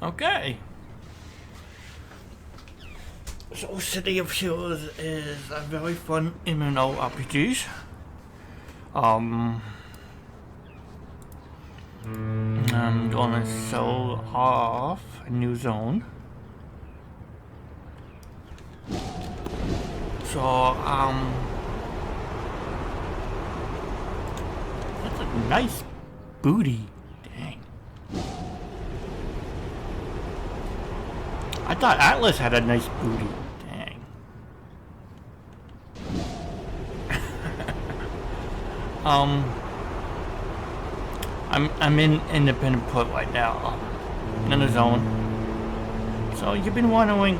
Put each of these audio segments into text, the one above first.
Okay. So City of Heroes is a very fun MMORPG. I'm gonna show off a new zone. So, that's a nice booty. Dang. I thought Atlas had a nice booty. Dang. I'm in Independent Port right now, in the zone. So you've been wondering,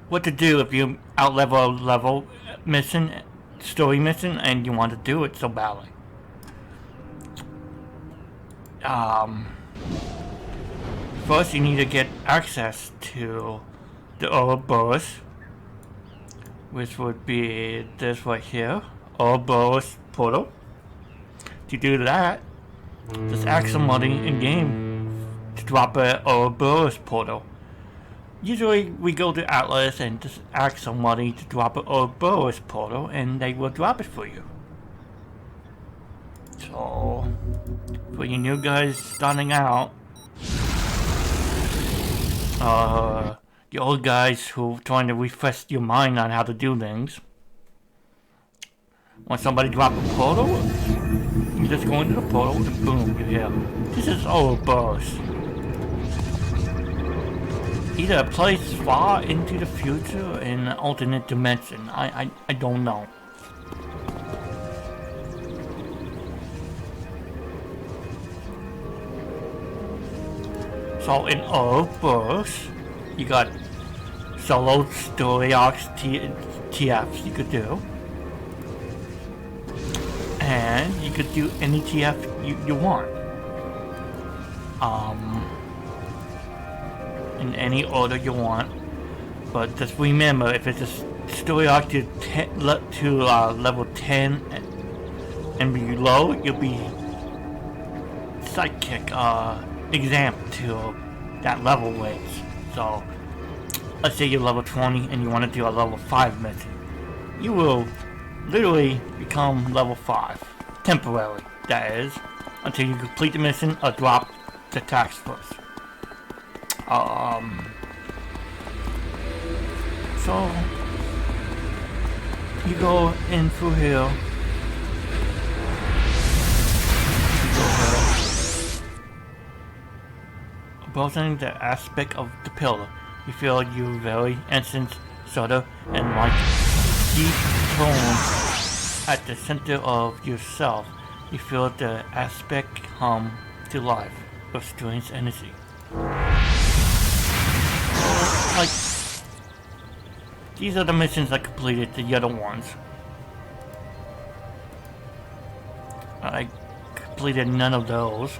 what to do if you outlevel a level mission, story mission, and you want to do it so badly. First you need to get access to the Ouroboros, which would be this right here, Ouroboros portal. To do that, just ask somebody in game to drop a Ouroboros portal. Usually we go to Atlas and just ask somebody to drop an Ouroboros portal and they will drop it for you. So, for you new guys starting out, the old guys who are trying to refresh your mind on how to do things, when somebody drop a portal, you just go into the portal and boom, you're here. This is Ouroboros. Either a place far into the future in an alternate dimension. I don't know. So in Ouroboros, you got solo story arcs TFs you could do. And you could do any TF you want. In any order you want, but just remember, if it's a story arc to level 10 and below, you'll be sidekick exempt to that level range. So let's say you're level 20 and you want to do a level 5 mission, you will literally become level 5 temporarily, that is, until you complete the mission or drop the tax first. So you go in through here. Browsing the aspect of the pillar, you feel you very instant shudder and like deep tone at the center of yourself. You feel the aspect come to life with strange energy. Like, these are the missions I completed, the other ones. I completed none of those.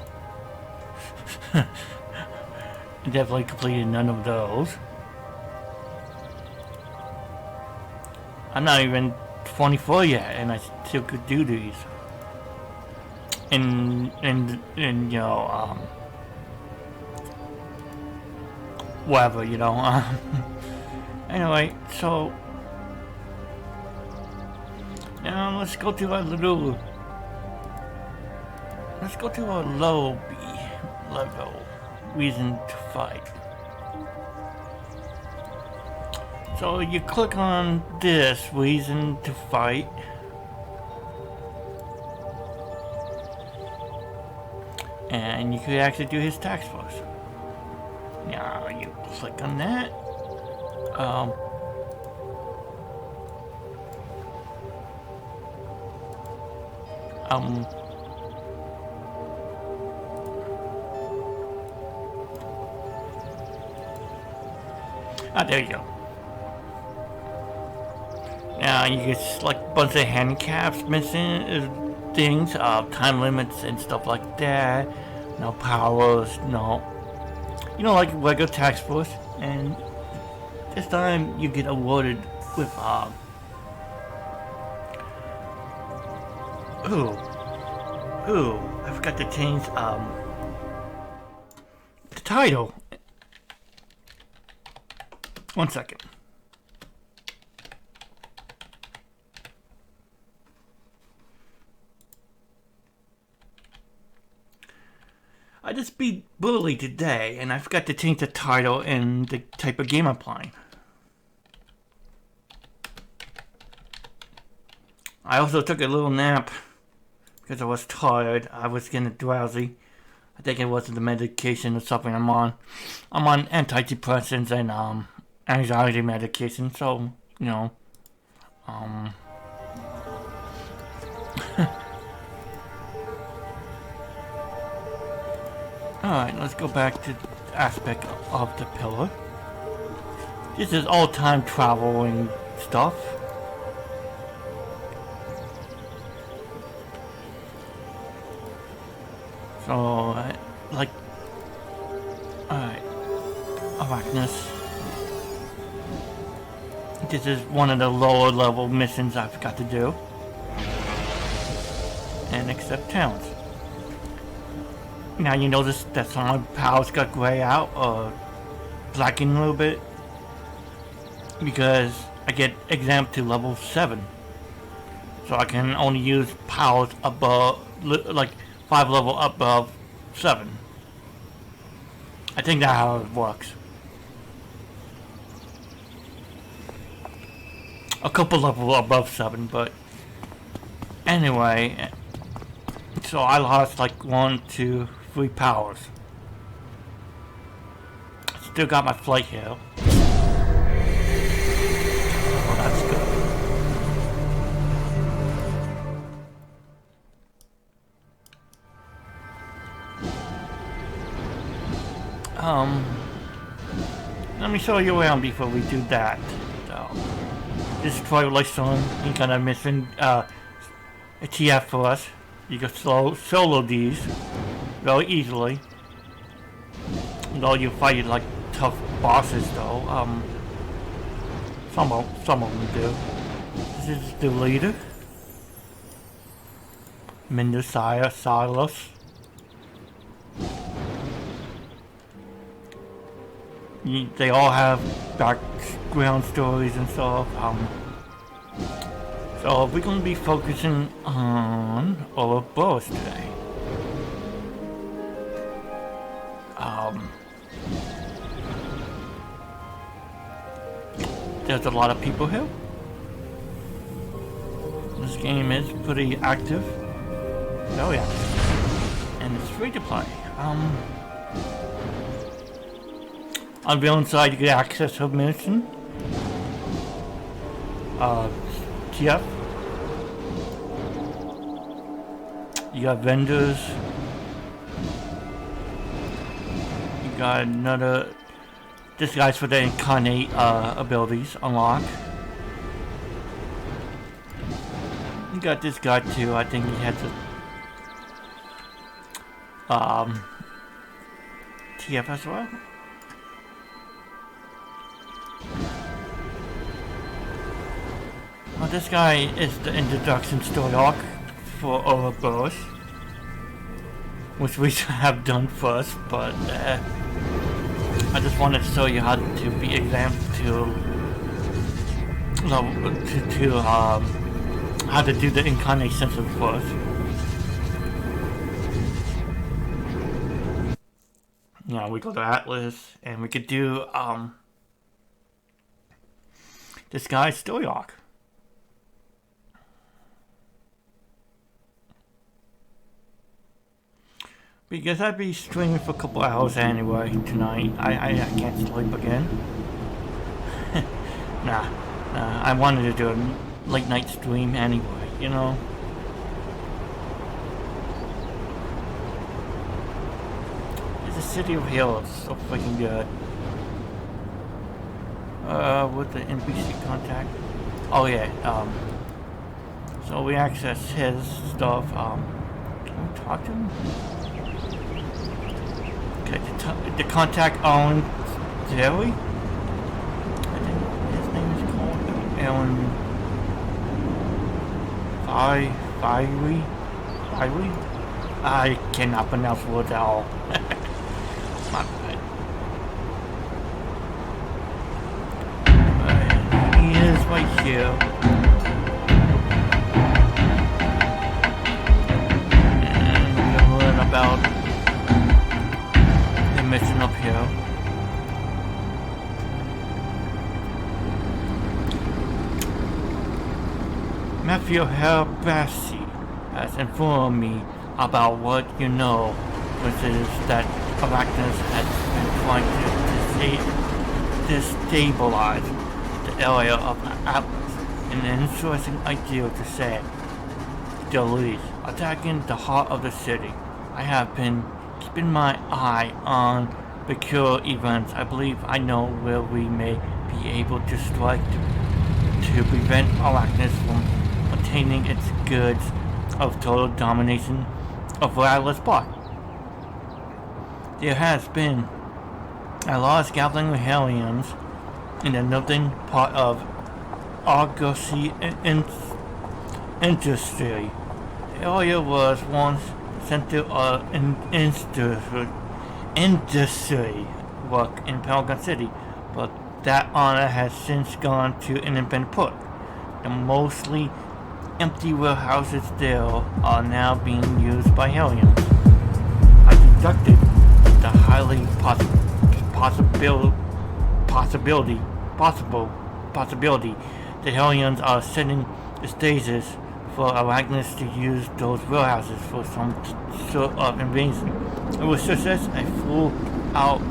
Definitely completed none of those. I'm not even 24 yet, and I still could do these. And you know, whatever, you know. Anyway, so now let's go to our little. Let's go to our lobby level. Reason to fight. So you click on this reason to fight. And you could actually do his tax force. Now you click on that. There you go. Now you can select a bunch of handicaps, missing things, time limits and stuff like that. No powers, no. You know, like regular tax force. And this time you get awarded with, I forgot to change, title. One second. I just beat Bully today, and I forgot to change the title and the type of game I'm playing. I also took a little nap because I was tired. I was getting drowsy. I think it wasn't the medication or something I'm on. I'm on antidepressants and anxiety medication, so you know. Alright, let's go back to the aspect of the pillar. This is all time traveling stuff. So, like, alright, Arachnus. This is one of the lower level missions I've got to do. And accept talents. Now you notice that some of my powers got gray out or blacking a little bit. Because I get exempt to level 7. So I can only use powers above, like 5 level above 7. I think that's how it works. A couple level above 7, but anyway, so I lost like 1, 2, 3 powers. Still got my flight here. Oh, that's good. Let me show you around before we do that. So, this is Twilight Zone. You got a mission, a TF for us. You can solo these very easily. Though you fight like tough bosses, though. Some of them do. This is the leader, Mendocaya Silas. They all have background stories and stuff. So we're going to be focusing on Ouroboros today. There's a lot of people here. This game is pretty active. Oh yeah. And it's free to play. On the inside you get access to a mission. TF. You got vendors. You got another. This guy's for the incarnate abilities unlock. You got this guy too. I think he has a TF as well. Well, this guy is the introduction story arc for Ouroboros, which we should have done first, but I just wanted to show you how to be exempt to how to do the incarnation first. Now we go to Atlas, and we could do this guy's story arc. Because I'd be streaming for a couple hours anyway tonight. I can't sleep again. Nah, I wanted to do a late night stream anyway, you know. The City of Heroes is so freaking good. With the NPC contact. Oh yeah, so we access his stuff. Can we talk to him? Okay, the contact owns Jerry. I think his name is called Aaron Fiery. I cannot pronounce words at all. My bad. he is right here. And we'll learn about the mission up here. Matthew Herbassi has informed me about what you know, which is that Arachnus has been trying to destabilize the area of Atlas. An interesting idea to say the least, attacking the heart of the city. I have been keeping my eye on peculiar events. I believe I know where we may be able to strike to prevent Arachnus from attaining its goods of total domination of Atlas Park. There has been a large gathering of Hellions in the northern part of Argosy industry. The area was once center of industry work in Paragon City, but that honor has since gone to an independent port. The mostly empty warehouses there are now being used by Hellions. I deducted the highly possibility that Hellions are setting the stages for Arachnus to use those warehouses for some sort of invasion. It was success a full-out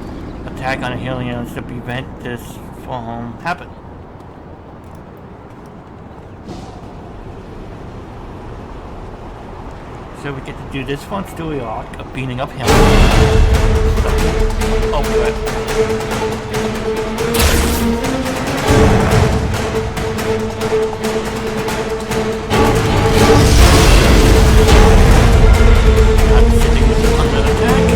attack on the Hellions to prevent this from happening. So we get to do this fun story arc of beating up Hellions. Oh, good. I'm sitting under attack.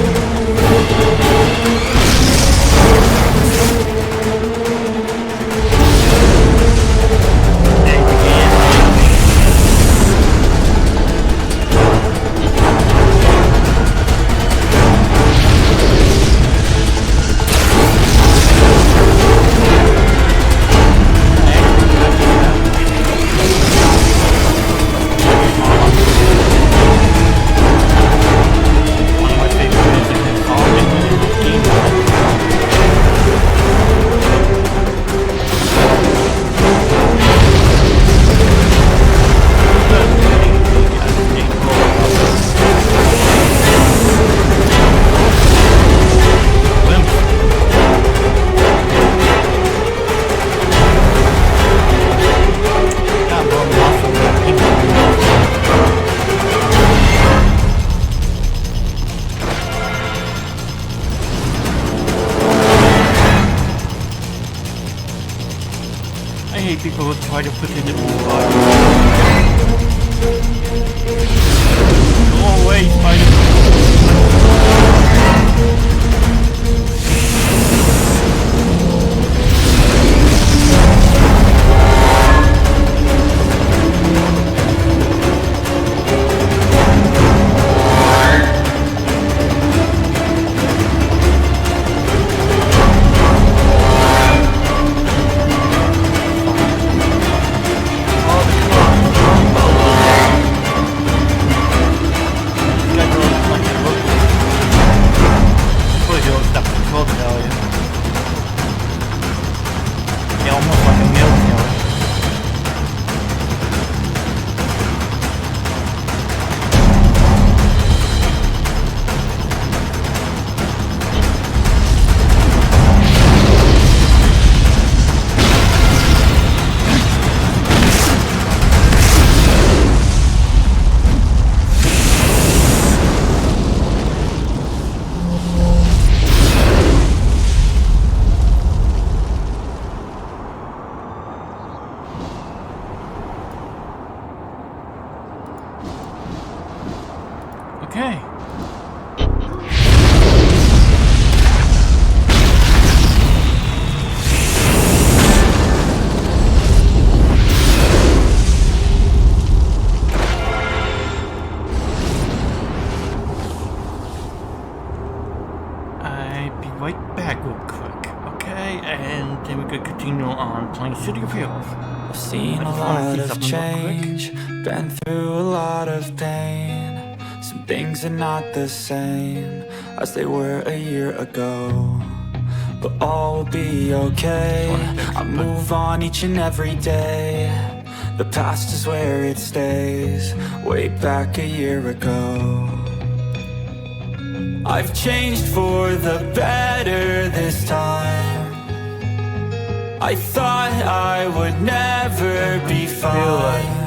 People will try to put it in the fire. Go away, spider. Okay. I'll be right back real quick, okay? Okay, and then we could continue on playing City of Heroes. I've seen a lot of change, been through a lot of pain. Some things are not the same as they were a year ago, but all will be okay. I move on each and every day. The past is where it stays, way back a year ago. I've changed for the better this time. I thought I would never be fine.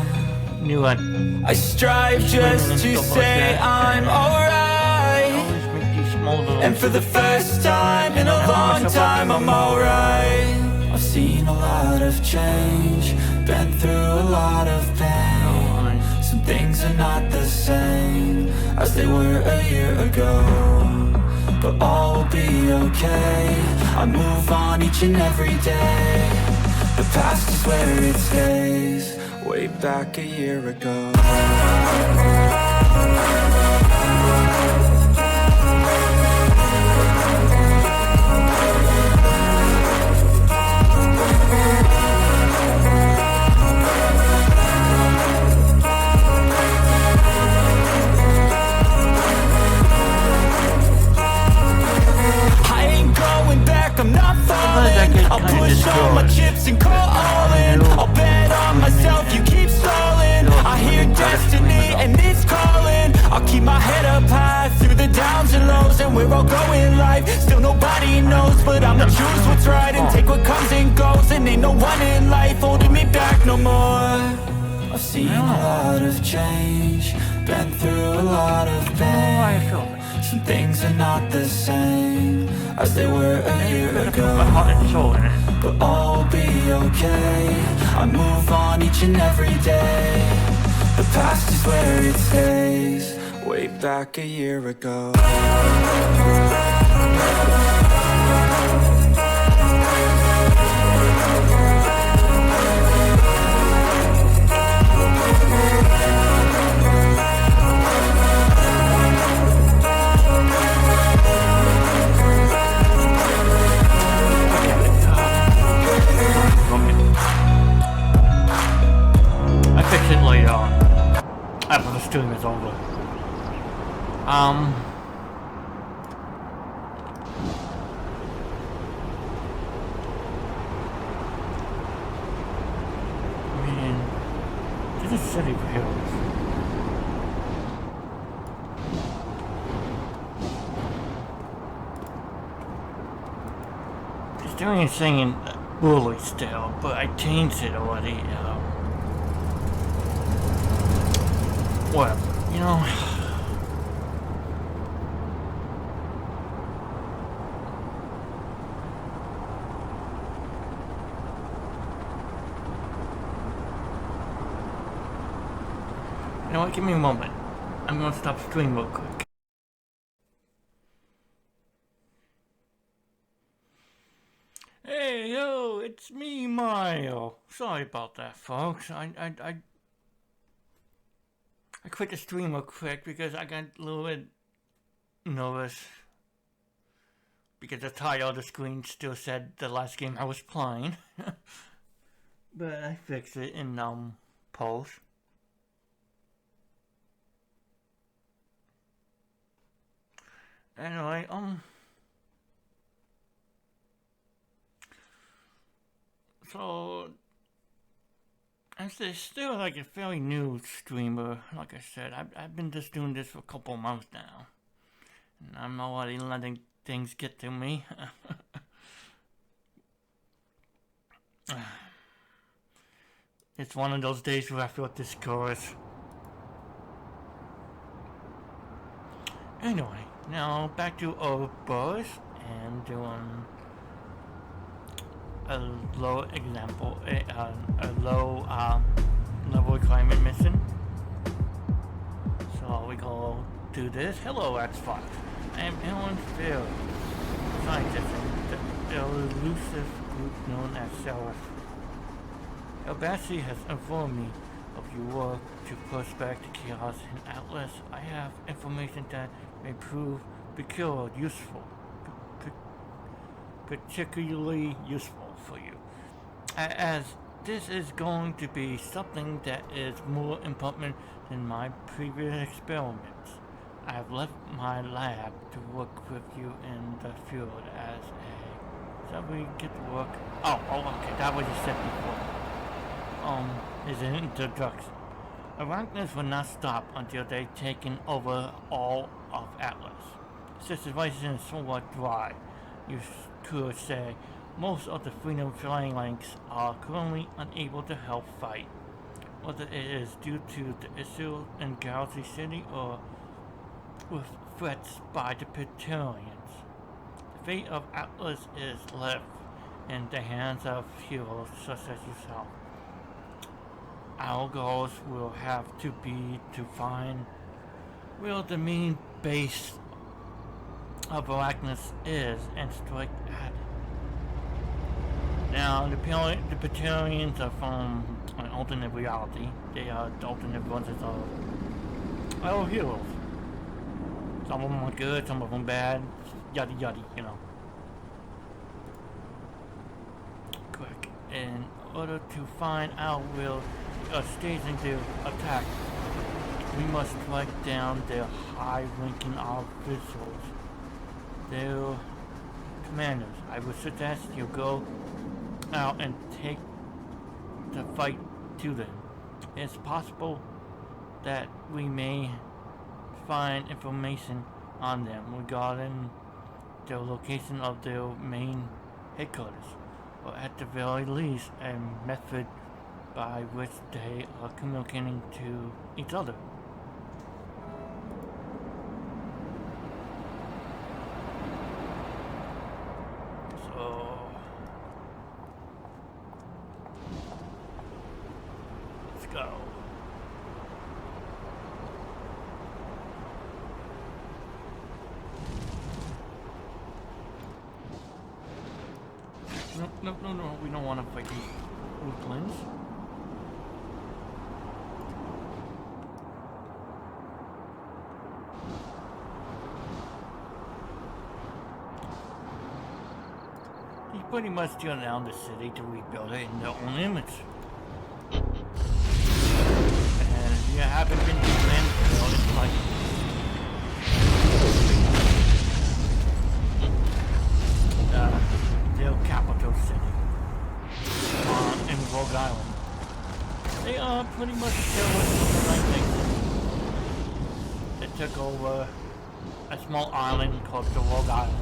I strive just to say I'm alright, and for the first time in a long time I'm alright. I've seen a lot of change, been through a lot of pain. Some things are not the same as they were a year ago, but all will be okay. I move on each and every day. The past is where it stays, way back a year ago. I'm not falling, I'll push all my chips and call all in. I'll bet on myself, you keep stalling. I hear destiny and it's calling. I'll keep my head up high through the downs and lows, and we're all going life. Still nobody knows, but I'ma choose what's right and take what comes and goes. And ain't no one in life holding me back no more. I've seen a lot of change, been through a lot of pain. Some things are not the same as they were a year ago, but all will be okay. I move on each and every day. The past is where it stays, way back a year ago. Fix it later on after the stream is over. Man, this is City of Heroes. It's doing a thing in bully still, but I changed it already. Well, you know, what, give me a moment. I'm gonna stop streaming real quick. Hey, yo, it's me, Mario. Sorry about that, folks. I quit the stream real quick because I got a little bit nervous because the title of the screen still said the last game I was playing. But I fixed it in post. Anyway, so I'm still like a fairly new streamer. Like I said, I've been just doing this for a couple months now, and I'm already letting things get to me. It's one of those days where I feel discouraged. Anyway, now back to Ouroboros and doing a low example, a low level requirement mission. So we go do this. Hello, X5. I am Alan Phil, scientist in the elusive group known as Seraph. Elbassi has informed me of your work to Flashback to Chaos in Atlas. I have information that may prove peculiar useful. particularly useful for you, as this is going to be something that is more important than my previous experiments. I've left my lab to work with you in the field as a... So we get to work... Okay, that was you said before. Is an introduction. Arachnids will not stop until they've taken over all of Atlas. The situation is somewhat dry. You could say most of the Freedom Phalanx are currently unable to help fight. Whether it is due to the issue in Galaxy City or with threats by the Praetorians. The fate of Atlas is left in the hands of heroes such as yourself. Our goals will have to be to find where the main base of Arachnis is and strike at it. Now, the Praetorians are from an alternate reality. They are the alternate versions of our heroes. Some of them are good, some of them bad, yada yada, you know. Quick. In order to find out where staging their attack, we must strike down their high-ranking officials, their commanders. I would suggest you go out and take the fight to them. It's possible that we may find information on them regarding the location of their main headquarters, or at the very least a method by which they are communicating to each other. So let's go. No, we don't want to fight these weaklings. They pretty much tear down the city to rebuild it in their own image. And if you haven't been to Landfill, it's like their capital city in Rogue Island. They are pretty much terrorists like they took over a small island called the Rogue Islands.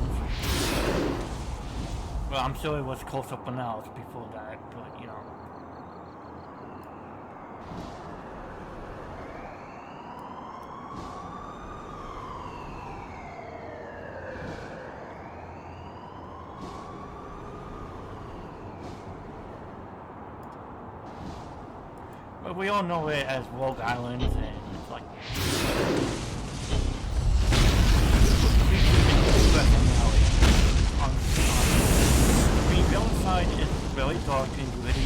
Well, I'm sure it was called something else before that, but you know. But we all know it as Rogue Islands, and it's like... The outside is very dark and gritty.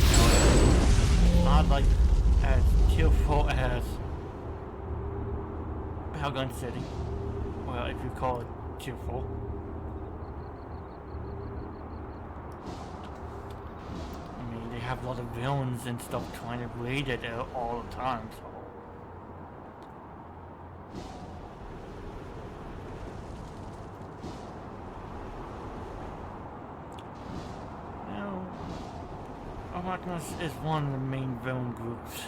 Not like as cheerful as Paragon City. Well, if you call it cheerful. I mean, they have a lot of villains and stuff trying to raid it all the time, so. Arachnis is one of the main villain groups.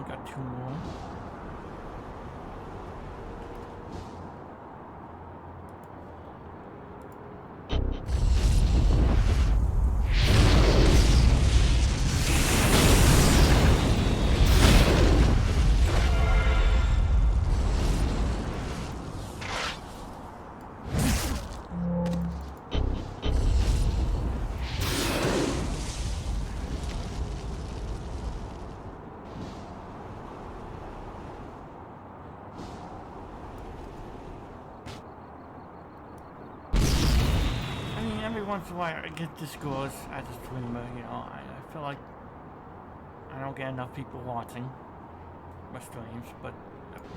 Got two more. once in a while I get discourse as a streamer, you know, I feel like I don't get enough people watching my streams, but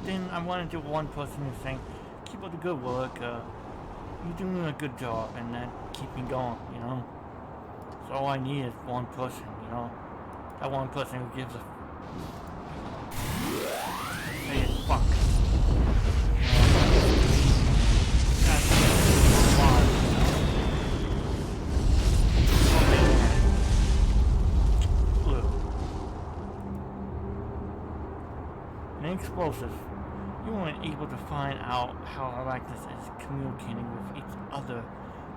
then I wanted to one person who's saying, keep up the good work, you're doing a good job, and that keep me going, you know. So all I need is one person, you know. That one person who gives a hey, fuck. That's a lot, you know. Blue. An explosive. You weren't able to find out how Arachnus is communicating with each other,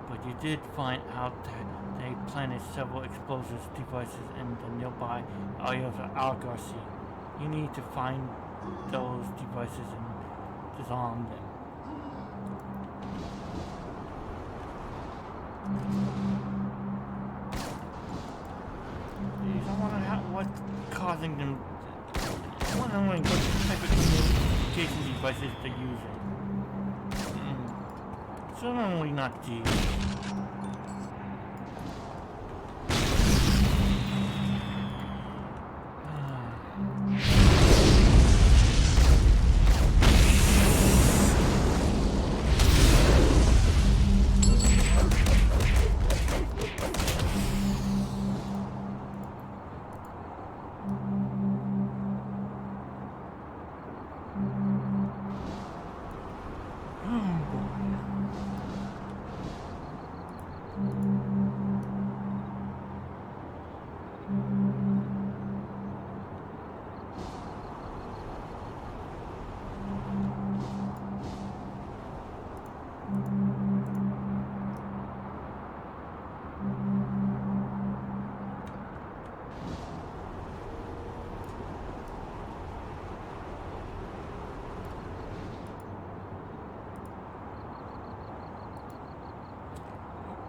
but you did find out that they planted several explosive devices in the nearby area of Algarcy. You need to find those devices and disarm them. Jeez, I wonder what's causing them. I wonder what type of communication devices they're using. Certainly not these.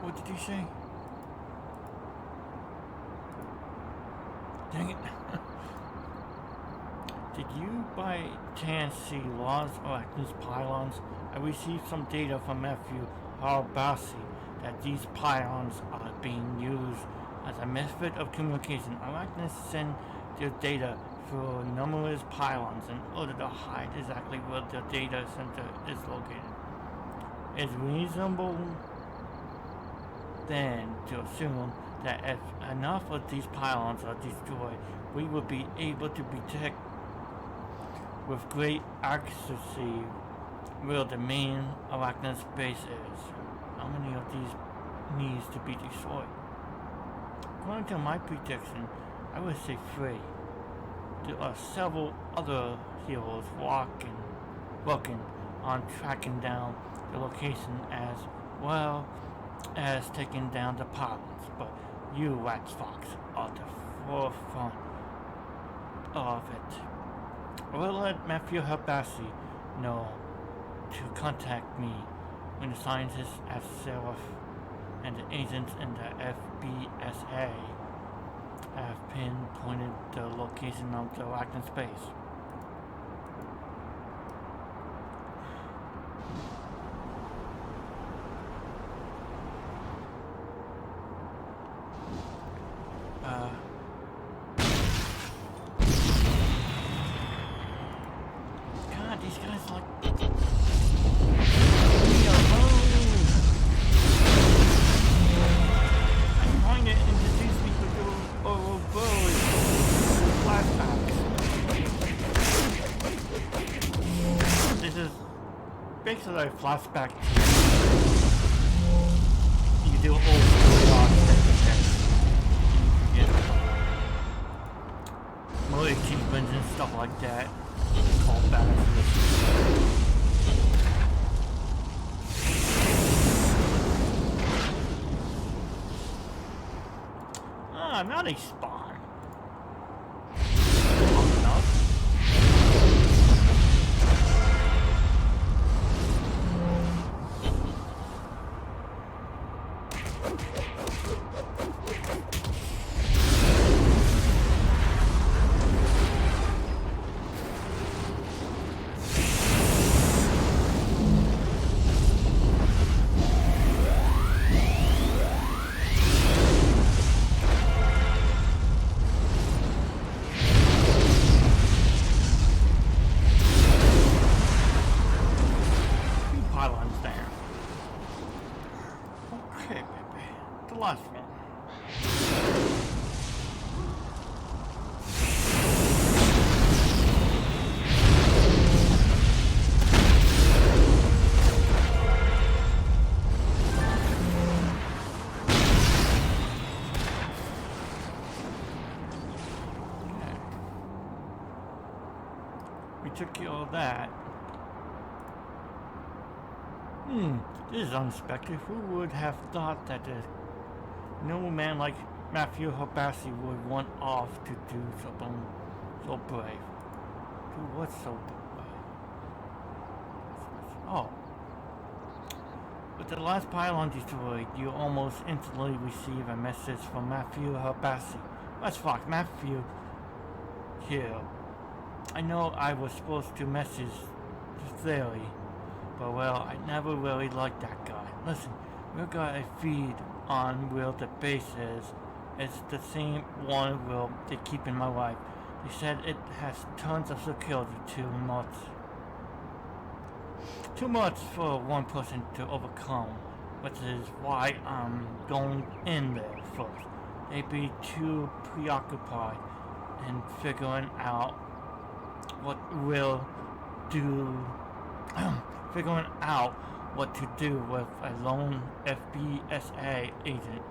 What did you say? Dang it. Did you by chance see Los Arachnus pylons? I received some data from Matthew Harbasi that these pylons are being used as a method of communication. Arachnus send their data through numerous pylons in order to hide exactly where the data center is located. It's reasonable then to assume that if enough of these pylons are destroyed, we will be able to detect with great accuracy where the main Arachnus base is. How many of these needs to be destroyed? According to my prediction, I would say 3. There are several other heroes working on tracking down the location as well as taking down the pylons, but you, Wax Fox, are the forefront of it. I will let Matthew Harbasi know to contact me when the scientists at Seraph and the agents in the FBSA have pinpointed the location of the Arachnus space. God, these guys like... Leave me alone! I'm trying to introduce people to oral boys. Flashbacks. This is basically a flashback. You do old story arcs and more achievements and stuff like that. Called balances. Now they spawn. Long enough. We took care of that. This is unexpected. Who would have thought that a no man like Matthew Habassi would want off to do something so brave? Do what so brave? Oh. With the last pylon destroyed, you almost instantly receive a message from Matthew Habassi. Let's fuck Matthew here. I know I was supposed to message Theory, but well, I never really liked that guy. Listen, we got a feed on where the base is. It's the same one where they keep in my life. They said it has tons of security, too much for one person to overcome, which is why I'm going in there first. They'd be too preoccupied in figuring out what to do with a lone FBSA agent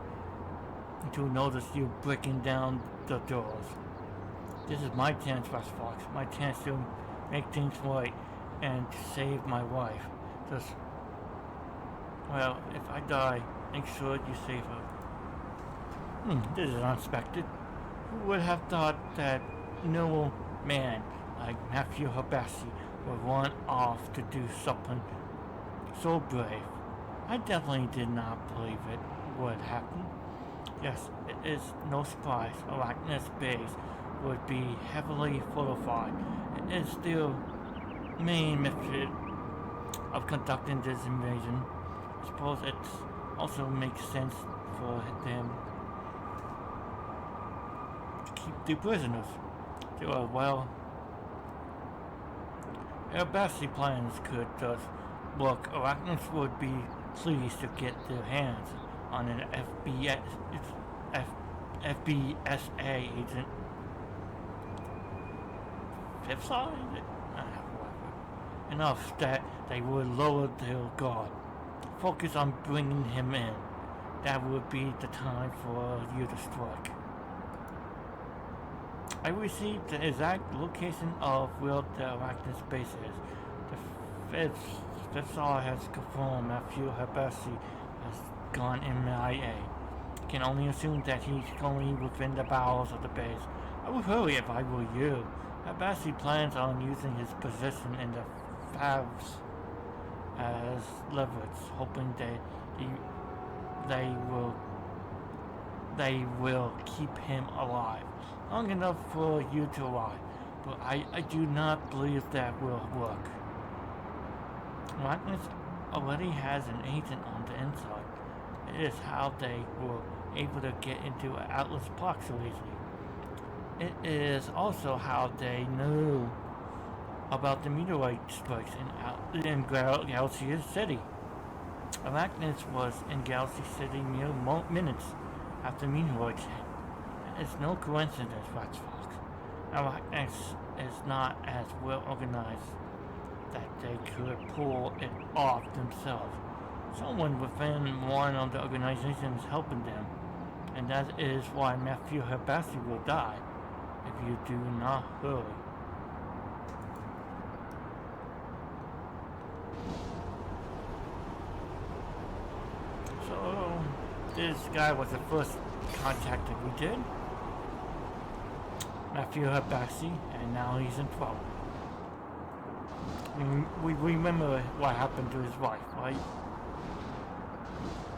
to notice you breaking down the doors. This is my chance, Fox. My chance to make things right and to save my wife. Just, well, if I die, make sure you save her. This is unexpected. Who would have thought that no man like Matthew Habassi would want off to do something so brave? I definitely did not believe it would happen. Yes, it is no surprise Arachne's base would be heavily fortified. It is still main method of conducting this invasion. I suppose it also makes sense for them to keep the prisoners. They are well. Their best plans could just work. Arachnids would be pleased to get their hands on an FBSA agent. Fifth side? Enough that they would lower their guard. Focus on bringing him in. That would be the time for you to strike. I received the exact location of where the Arachnid's base is. The Fifth Saw has confirmed Matthew Habassi has gone MIA. I can only assume that he's going within the bowels of the base. I would hurry if I were you. Habassi plans on using his position in the Favs as leverage, hoping that they will keep him alive long enough for you to arrive. But I do not believe that will work. Magnus already has an agent on the inside. It is how they were able to get into Atlas Park so easily. It is also how they knew about the meteorite strikes in Galaxy City. Arachnid was in Galaxy City mere minutes after meteorites hit. It's no coincidence, Fox. Arachnid is not as well organized that they could pull it off themselves. Someone within one of the organizations is helping them, and that is why Matthew Habassi will die if you do not hurry. So, this guy was the first contact that we did. Matthew Habassi, and now he's in trouble. We remember what happened to his wife, right?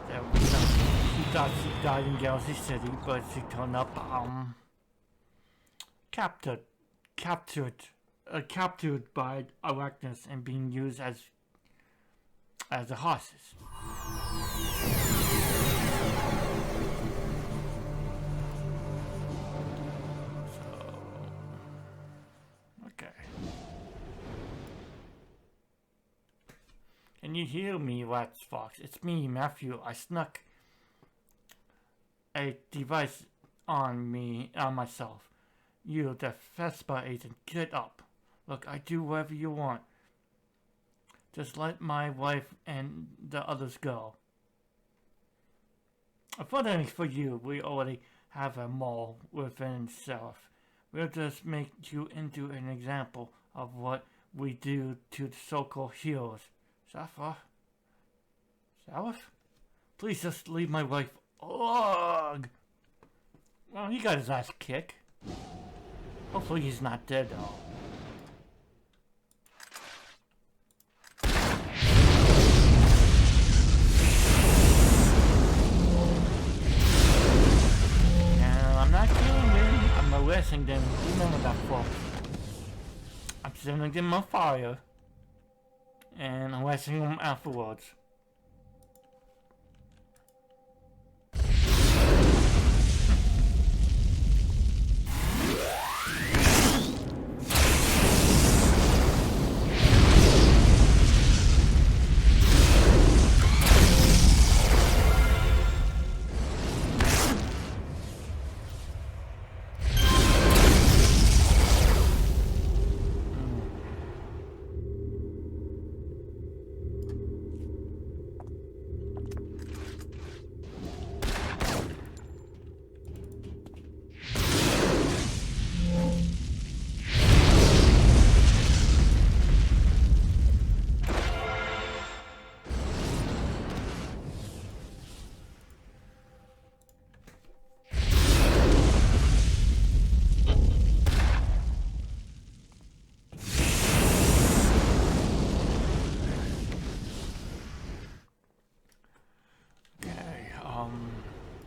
That, she thought she died in Galaxy City, but she turned up captured by Arachnids and being used as a hostage. So, okay. Can you hear me, Wax Fox? It's me, Matthew. I snuck a device on myself. You, the Vespa agent, get up. Look, I do whatever you want. Just let my wife and the others go. Unfortunately for you, we already have a mall within itself. We'll just make you into an example of what we do to the so-called heroes. Safa? Salif? Please just leave my wife. Ugh! Well, he got his ass kicked. Hopefully he's not dead, though. No, I'm not killing them. I'm molesting them. Remember that, folks. I'm sending them on fire. And molesting them afterwards.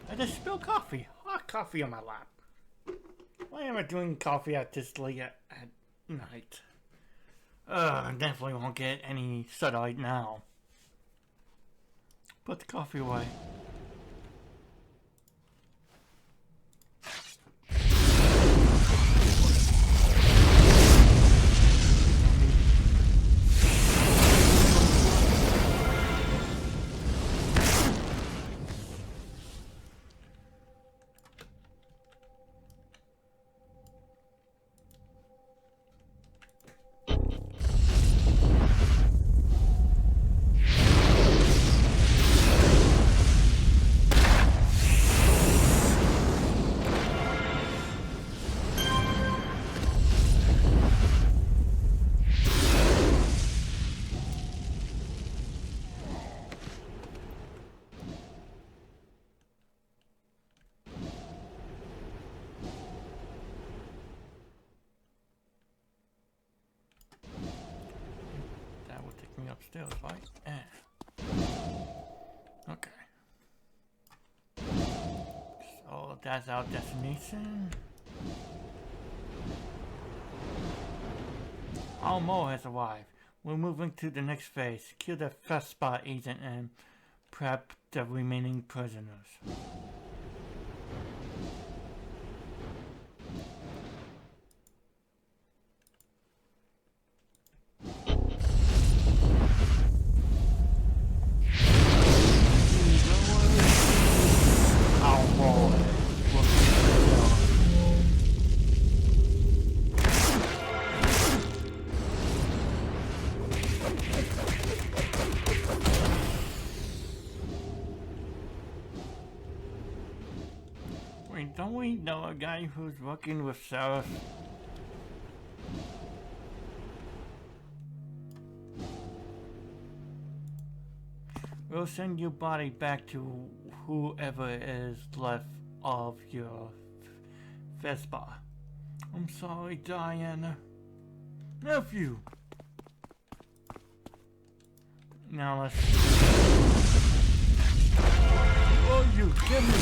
I just spilled coffee. Hot coffee on my lap. Why am I doing coffee at this late at night? I definitely won't get any sunlight now. Put the coffee away. Upstairs, right? Okay. So that's our destination. Our Mo has arrived. We're moving to the next phase. Kill the Flashback agent and prep the remaining prisoners. Wait, don't we know a guy who's working with Sarah? We'll send your body back to whoever is left of your Vespa. I'm sorry, Diana. Nephew! Now let's... Oh, you get me!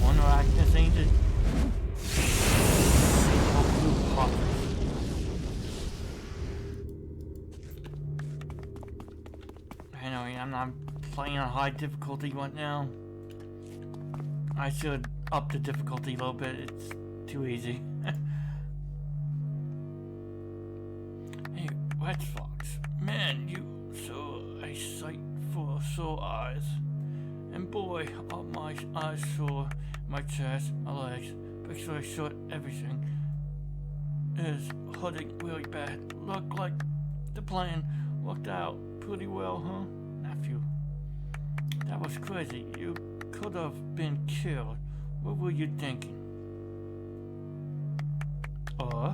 One Arachnus, ain't it? Anyway, I'm not playing on high difficulty right now. I should up the difficulty a little bit. It's too easy. Hey, Red Fox. Man, you so a sight for sore eyes. And boy, are my eyes sore. My chest, my legs, big short, short, everything is hurting really bad. Look like the plan worked out pretty well, huh? Nephew, that was crazy. You could have been killed, what were you thinking? Or,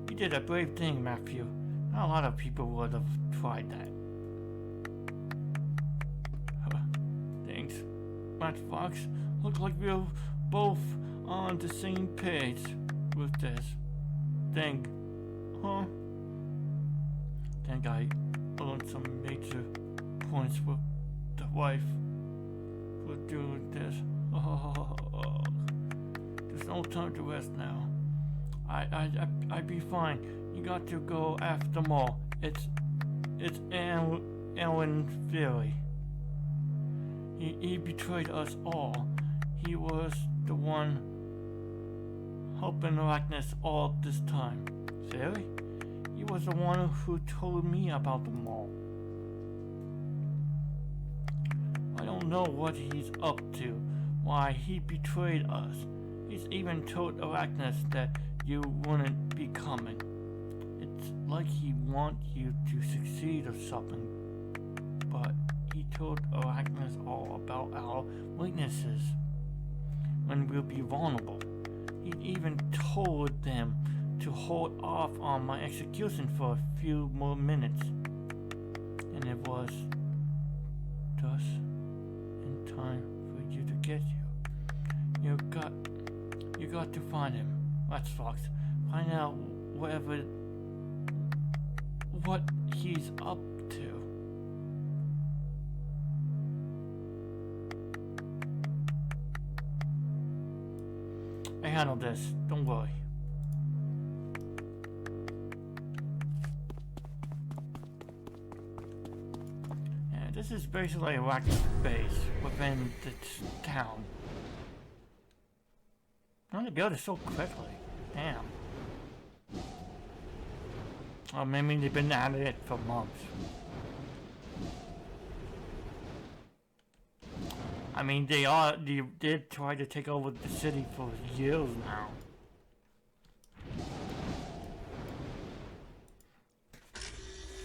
you did a brave thing, Matthew. Not a lot of people would have tried that. Thanks, Matchbox. Looks like we're both on the same page with this thing. Huh? Think I earned some major points with the wife for doing this. Oh, there's no time to rest now. I'd be fine. You got to go after more. It's Alan Fury. He betrayed us all. He was the one helping Arachnus all this time. Fury? He was the one who told me about the mall. I don't know what he's up to. Why he betrayed us. He's even told Arachnus that you wouldn't be coming. It's like he wants you to succeed or something. But he told Arachnus all about our weaknesses when we'll be vulnerable. He even told them to hold off on my execution for a few more minutes. And it was thus in time for you to get you. You got to find him. Let's Fox. Find out what he's up to. I handle this. Don't worry. And this is basically a rocket base within the town. I'm gonna build it so quickly. Damn. Or maybe they've been at it for months. I mean, they did try to take over the city for years now.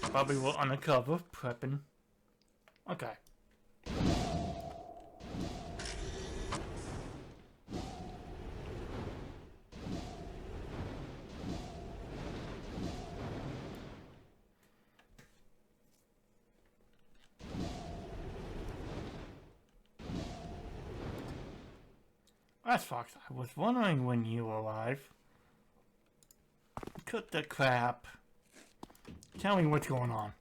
Probably were undercover, prepping. Okay. That's Fox. I was wondering when you arrived. Cut the crap. Tell me what's going on.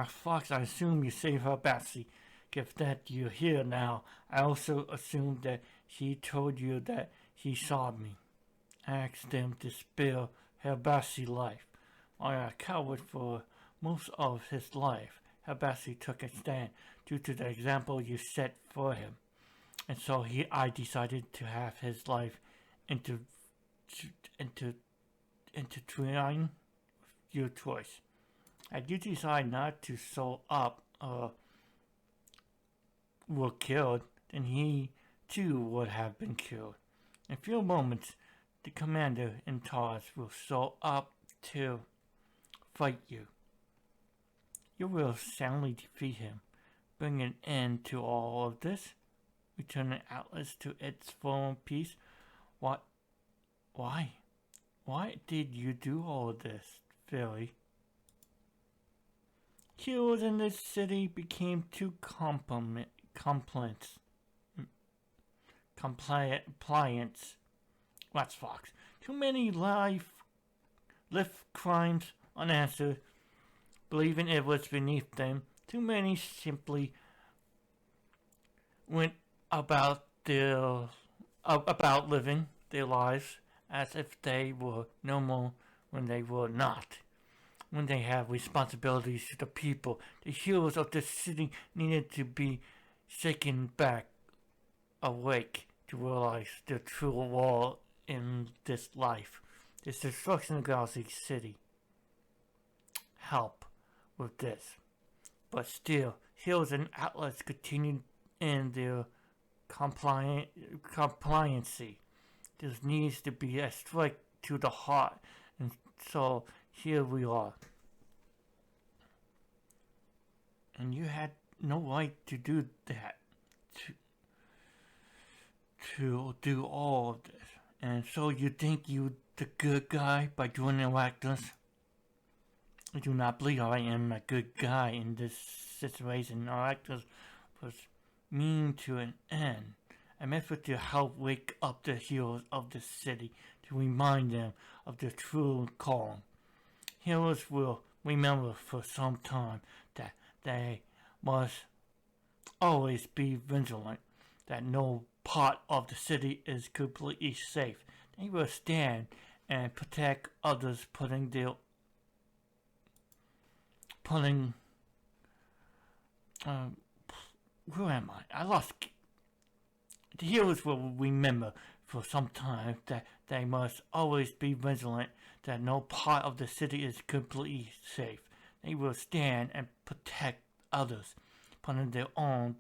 Fox, I assume you saved her Betsy. If that you're here now, I also assume that she told you that she saw me. I asked them to spare her Betsy life. While I cowered for most of his life, her Betsy took a stand due to the example you set for him. And so I decided to have his life intertwine your choice. Had you decide not to sew up were killed, then he too would have been killed. In a few moments, the commander in charge will sew up to fight you. You will soundly defeat him, bring an end to all of this, returning Atlas to its former peace. What? Why? Why did you do all of this, Philly? Kills in this city became too compliance. That's Fox. Too many live crimes unanswered, believing it was beneath them. Too many simply went about living their lives as if they were normal when they were not. When they have responsibilities to the people, the heroes of the city needed to be shaken back, awake to realize the true role in this life. This destruction of Galaxy City. Help with this. But still, heroes and Atlas continued in their compliancy. There needs to be a strike to the heart, and so here we are. And you had no right to do that. to do all of this. And so you think you the good guy by doing the reckless? I do not believe I am a good guy in this situation. Reckless was mean to an end. I'm effort to help wake up the heroes of the city, to remind them of their true calling. Heroes will remember for some time that they must always be vigilant, that no part of the city is completely safe. They will stand and protect others, where am I? I lost. The heroes will remember for some time that they must always be vigilant, that no part of the city is completely safe. They will stand and protect others, putting their own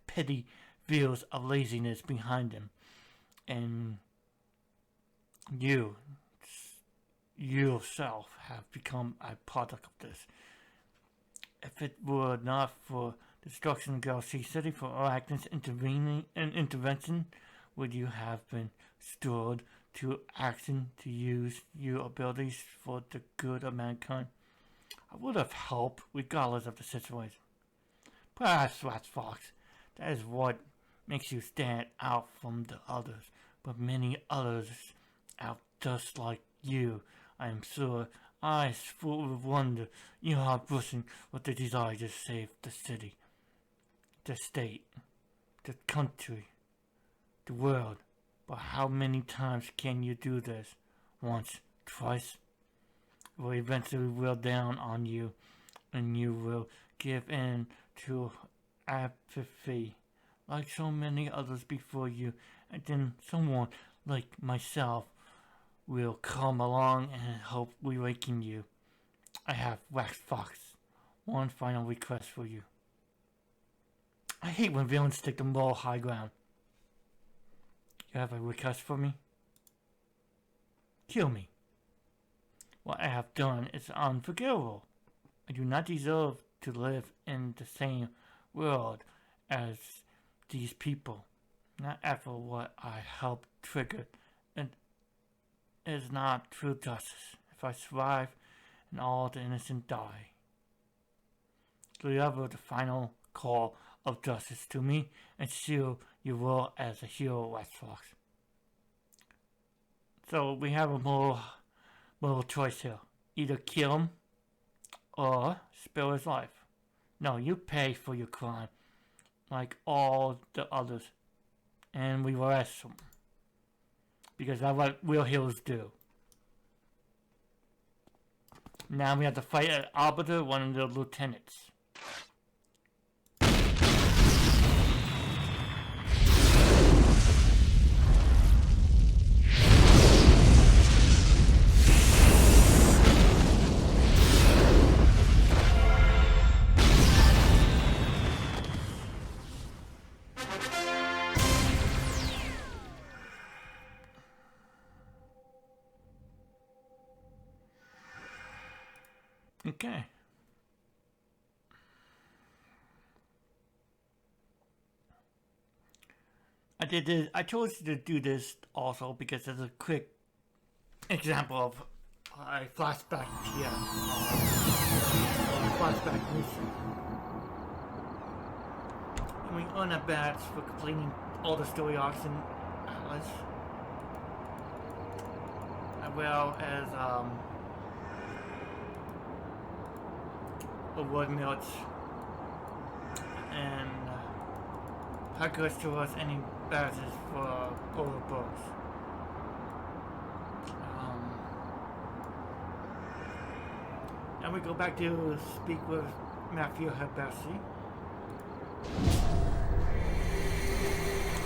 petty views of laziness behind them. And you yourself have become a product of this. If it were not for the destruction of Galaxy City, for Arachne's intervention, would you have been stirred to action to use your abilities for the good of mankind? I would have helped regardless of the situation. Perhaps, Fox, that is what makes you stand out from the others, but many others out just like you, I am sure, eyes full of wonder, your heart bursting with the desire to save the city, the state, the country, the world. But how many times can you do this? Once, twice? It will eventually wear down on you, and you will give in to apathy, like so many others before you, and then someone like myself will come along and help reawaken you. I have, Wax Fox, one final request for you. I hate when villains take the moral high ground. You have a request for me? Kill me. What I have done is unforgivable. I do not deserve to live in the same world as these people. Not after what I helped trigger. It is not true justice if I survive and all the innocent die. Deliver the final call of justice to me and seal your role as a hero, West Fox. So we have a moral choice here. Either kill him or spare his life. No, you pay for your crime like all the others, and we will arrest him. Because that's what real heroes do. Now we have to fight an arbiter, one of the lieutenants. Okay. I did this. I chose to do this also because it's a quick example of a flashback here. Flashback mission. And we earn a badge for completing all the story arcs in Atlas, as well as award notes and progress towards any badges for over books. Now we go back to speak with Matthew Habassi.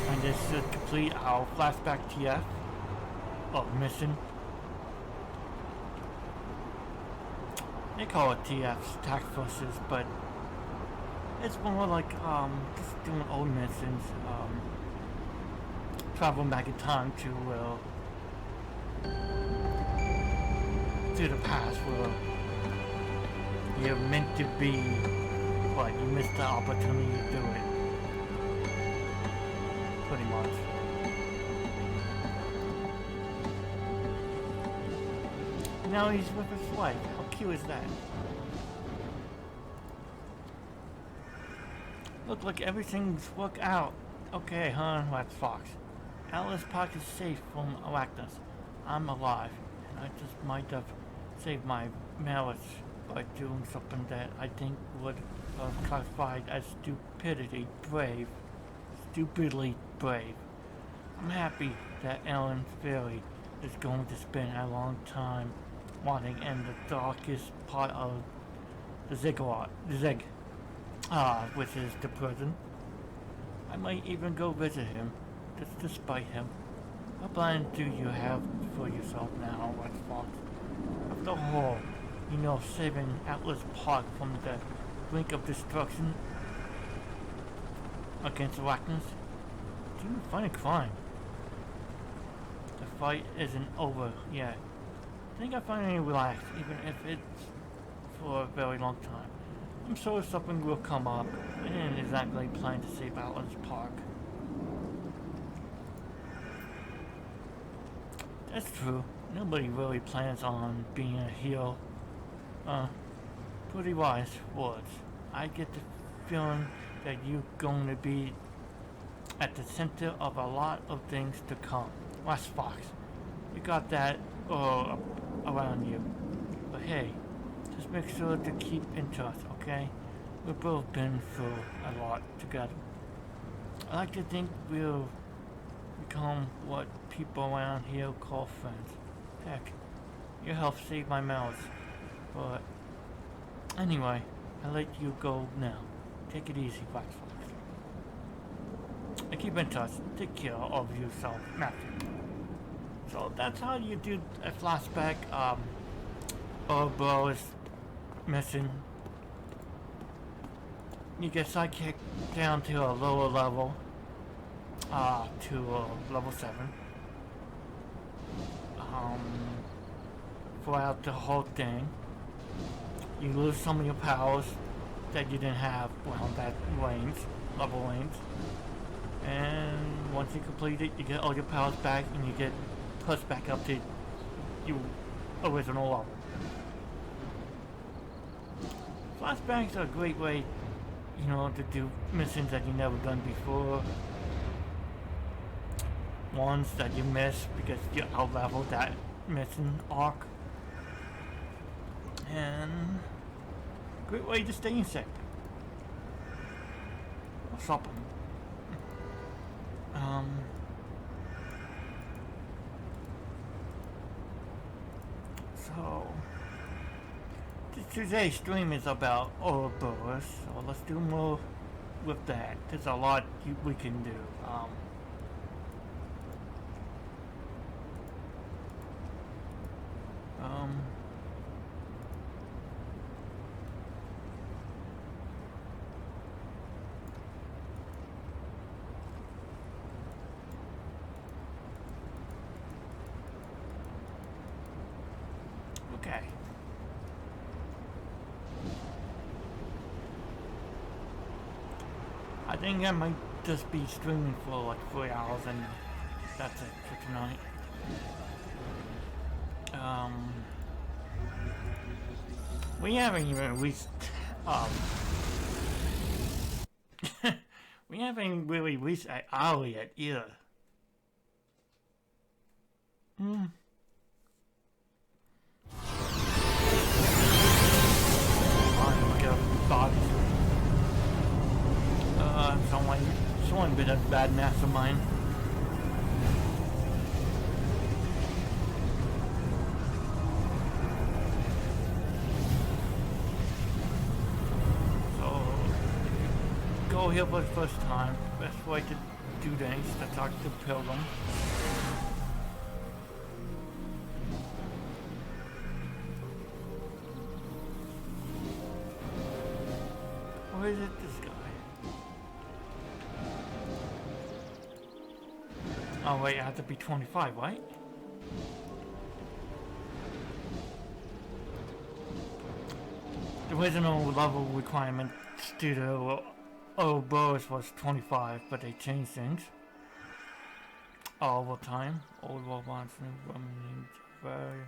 And this should complete our flashback TF of mission. They call it TF's task forces, but it's more like just doing old missions, traveling back in time to the past where you're meant to be, but you missed the opportunity to do it. pretty much. Now he's with his wife. How cute is that? Look like everything's worked out. Okay, huh? That's Fox. Atlas Park is safe from arachnids. I'm alive, and I just might have saved my marriage by doing something that I think would have classified as stupidly brave. I'm happy that Ellen Ferry is going to spend a long time wanting in the darkest part of the Zig, which is the prison. I might even go visit him, just to spite him. What plan do you have for yourself now, West Fox? After all, you know, saving Atlas Park from the brink of destruction against arachnids? Do you find a crime? The fight isn't over yet. I think I finally relaxed, even if it's for a very long time. I'm sure something will come up. I didn't exactly plan to save Atlas Park. That's true. Nobody really plans on being a hero. Pretty wise words. I get the feeling that you're going to be at the center of a lot of things to come. West Fox, you got that around you. But hey, just make sure to keep in touch, okay? We've both been through a lot together. I like to think we'll become what people around here call friends. Heck, your help saved my marriage. But anyway, I'll let you go now. Take it easy, West Fox. And keep in touch. Take care of yourself, Matthew. So that's how you do a flashback. Bro is missing. You get sidekicked down to a lower level. To level 7. Throughout the whole thing, you lose some of your powers that you didn't have around that level range. And once you complete it, you get all your powers back and you get pushed back up to your original level. Flashbacks are a great way, you know, to do missions that you've never done before. Ones that you miss because you out-leveled that mission arc. And great way to stay in shape. Or something. So today's stream is about Ouroboros, so let's do more with that. There's a lot we can do. Okay. I think I might just be streaming for like 3 hours and that's it for tonight. We haven't even reached, we haven't really reached an hour yet either. Someone been a bad mastermind. So, go here for the first time. Best way to do things to talk to Pilgrim. Or is it this guy? Oh wait, I have to be 25, right? The original level requirement to the Ouroboros was 25, but they changed things. all the time. Old robots, new women, very.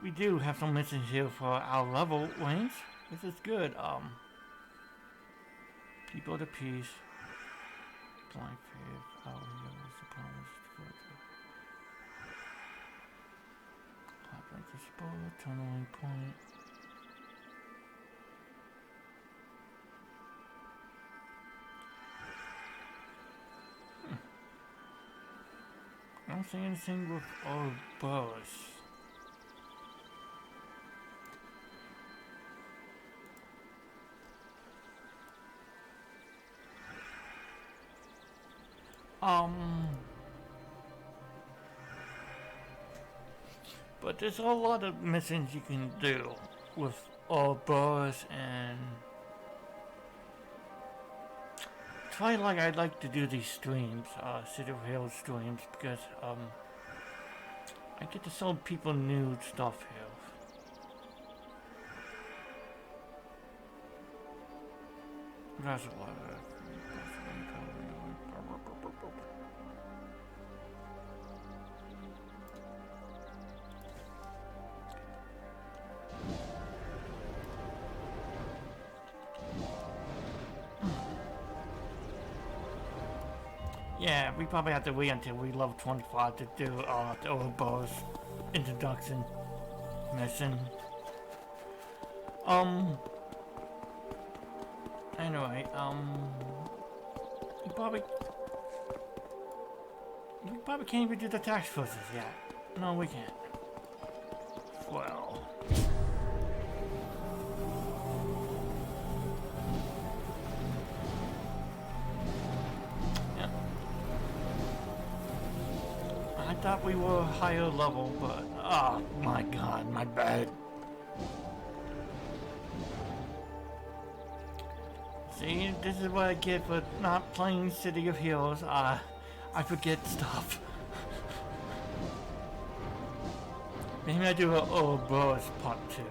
We do have some missions here for our level range. This is good. People to peace. Blind faith. Our heroes, the promise for the. Labyrinth to spur, tunneling point. I don't see anything with old bows. But there's a lot of missions you can do with old bows and Twilight. I'd like to do these streams, City of Heroes streams, because I get to show people new stuff here. That's a lot of. Yeah, we probably have to wait until we level 25 to do the Ouroboros introduction mission. Anyway, we probably can't even do the task forces yet. No, we can't. Well. I thought we were higher level, but oh my god, my bad. See, this is what I get for not playing City of Heroes. I forget stuff. Maybe I do an Ouroboros part 2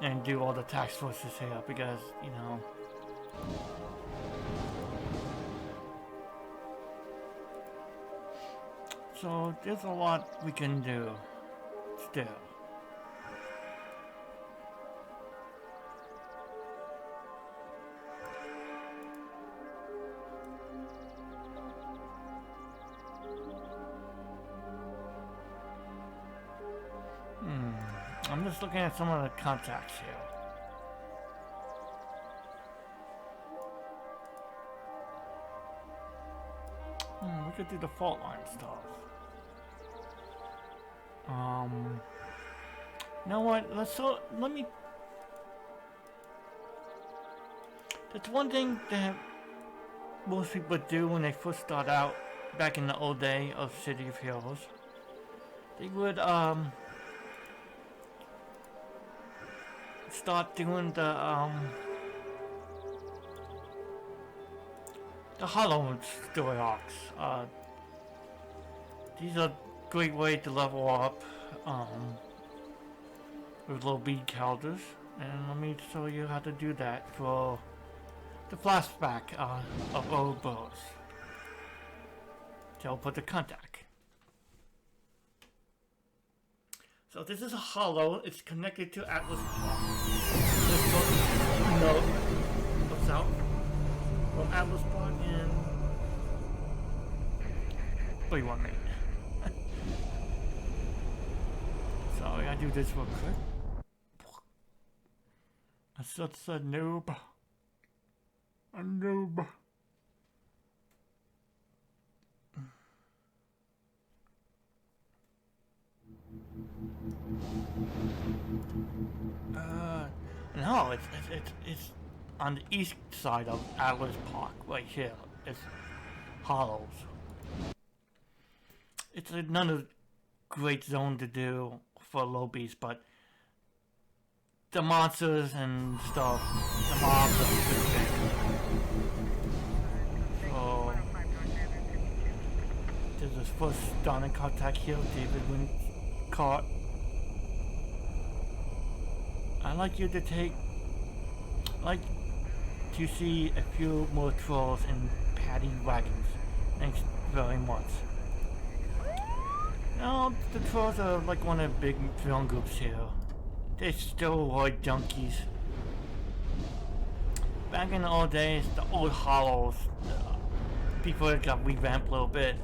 and do all the task forces here because, you know. So there's a lot we can do still. I'm just looking at some of the contacts here. We could do the fault line stuff. You know what? Let me. That's one thing that most people do when they first start out back in the old day of City of Heroes. They would start doing the hollow story arcs. These are a great way to level up with little bead counters, and let me show you how to do that for the flashback of Ouroboros. So I'll put the contact. So this is a hollow. It's connected to Atlas Park. This goes out from Atlas Park and wait 1 minute. So I gotta do this real quick. I'm such a noob. A noob. No, it's on the east side of Atlas Park, right here. It's hollows. It's another great zone to do for low beasts, but the monsters and stuff, the mobs are pretty big. So there's this first stunning contact here, David when caught. I like you to take to see a few more trolls in paddy wagons. Thanks very much. No, the trolls are like one of the big film groups here. They're steroid junkies. Back in the old days, the old Hollows, before it got revamped a little bit,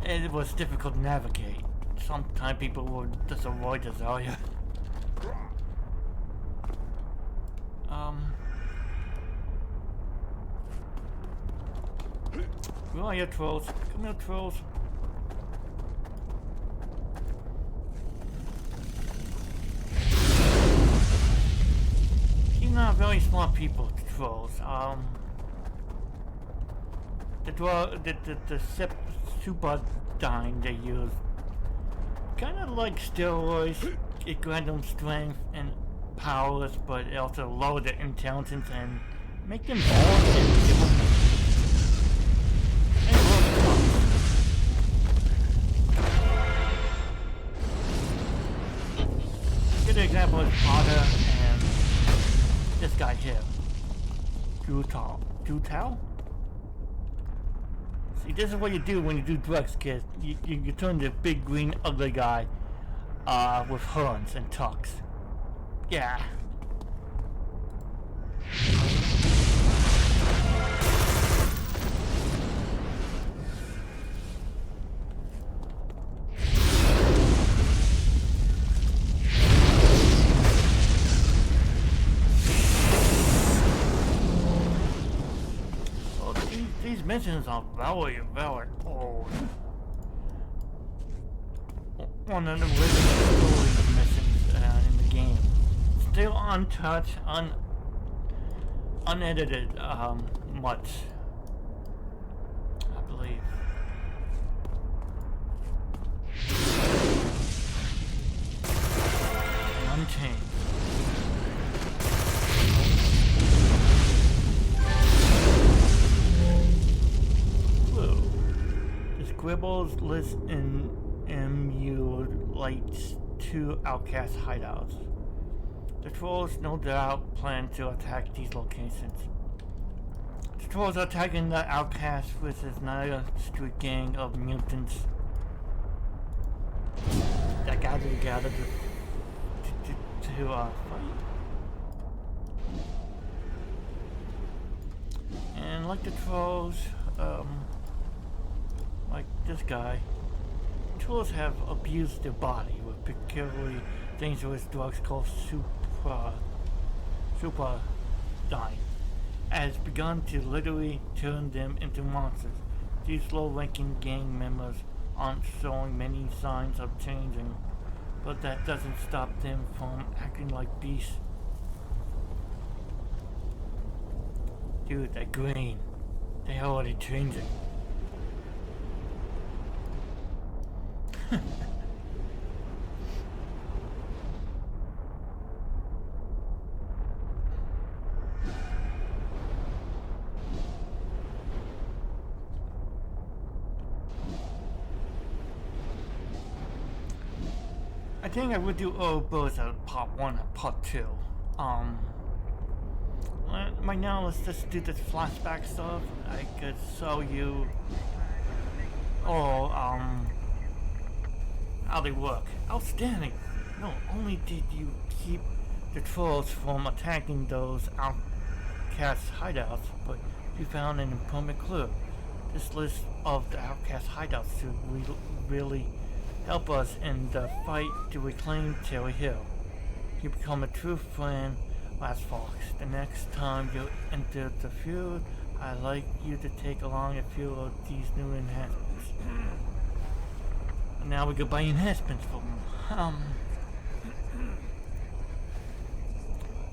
it was difficult to navigate. Sometimes people would just avoid this area. Where are you, trolls? Come here, trolls. You're not very smart people, trolls. The super dime they use, kind of like steroids. It grants them strength and powers, but it also lower their intelligence and make them bored and give them. Good example is Potter and this guy here, Jutal. See, this is what you do when you do drugs, kids. You turn the big green ugly guy with horns and tucks. Yeah. These missions are very, very old. One of the original story missions in the game. Still untouched, unedited, much. I believe. Unchanged. Scribbles list in emulates 2 outcast hideouts. The trolls no doubt plan to attack these locations. The trolls are attacking the outcast with his Nile Street gang of mutants that gathered together to fight. And like the trolls, like this guy, trolls have abused their body with particularly dangerous drugs called super dime, has begun to literally turn them into monsters. These low-ranking gang members aren't showing many signs of changing, but that doesn't stop them from acting like beasts. Dude, they're green. They're already changing. I think I would do both part 1 and part 2. Right now, let's just do this flashback stuff. I could show you, how they work. Outstanding! Not only did you keep the trolls from attacking those outcast hideouts, but you found an important clue. This list of the outcast hideouts should really help us in the fight to reclaim Cherry Hill. You become a true friend, Last Fox. The next time you enter the field, I'd like you to take along a few of these new enhancements. And now we go buy enhancements for them.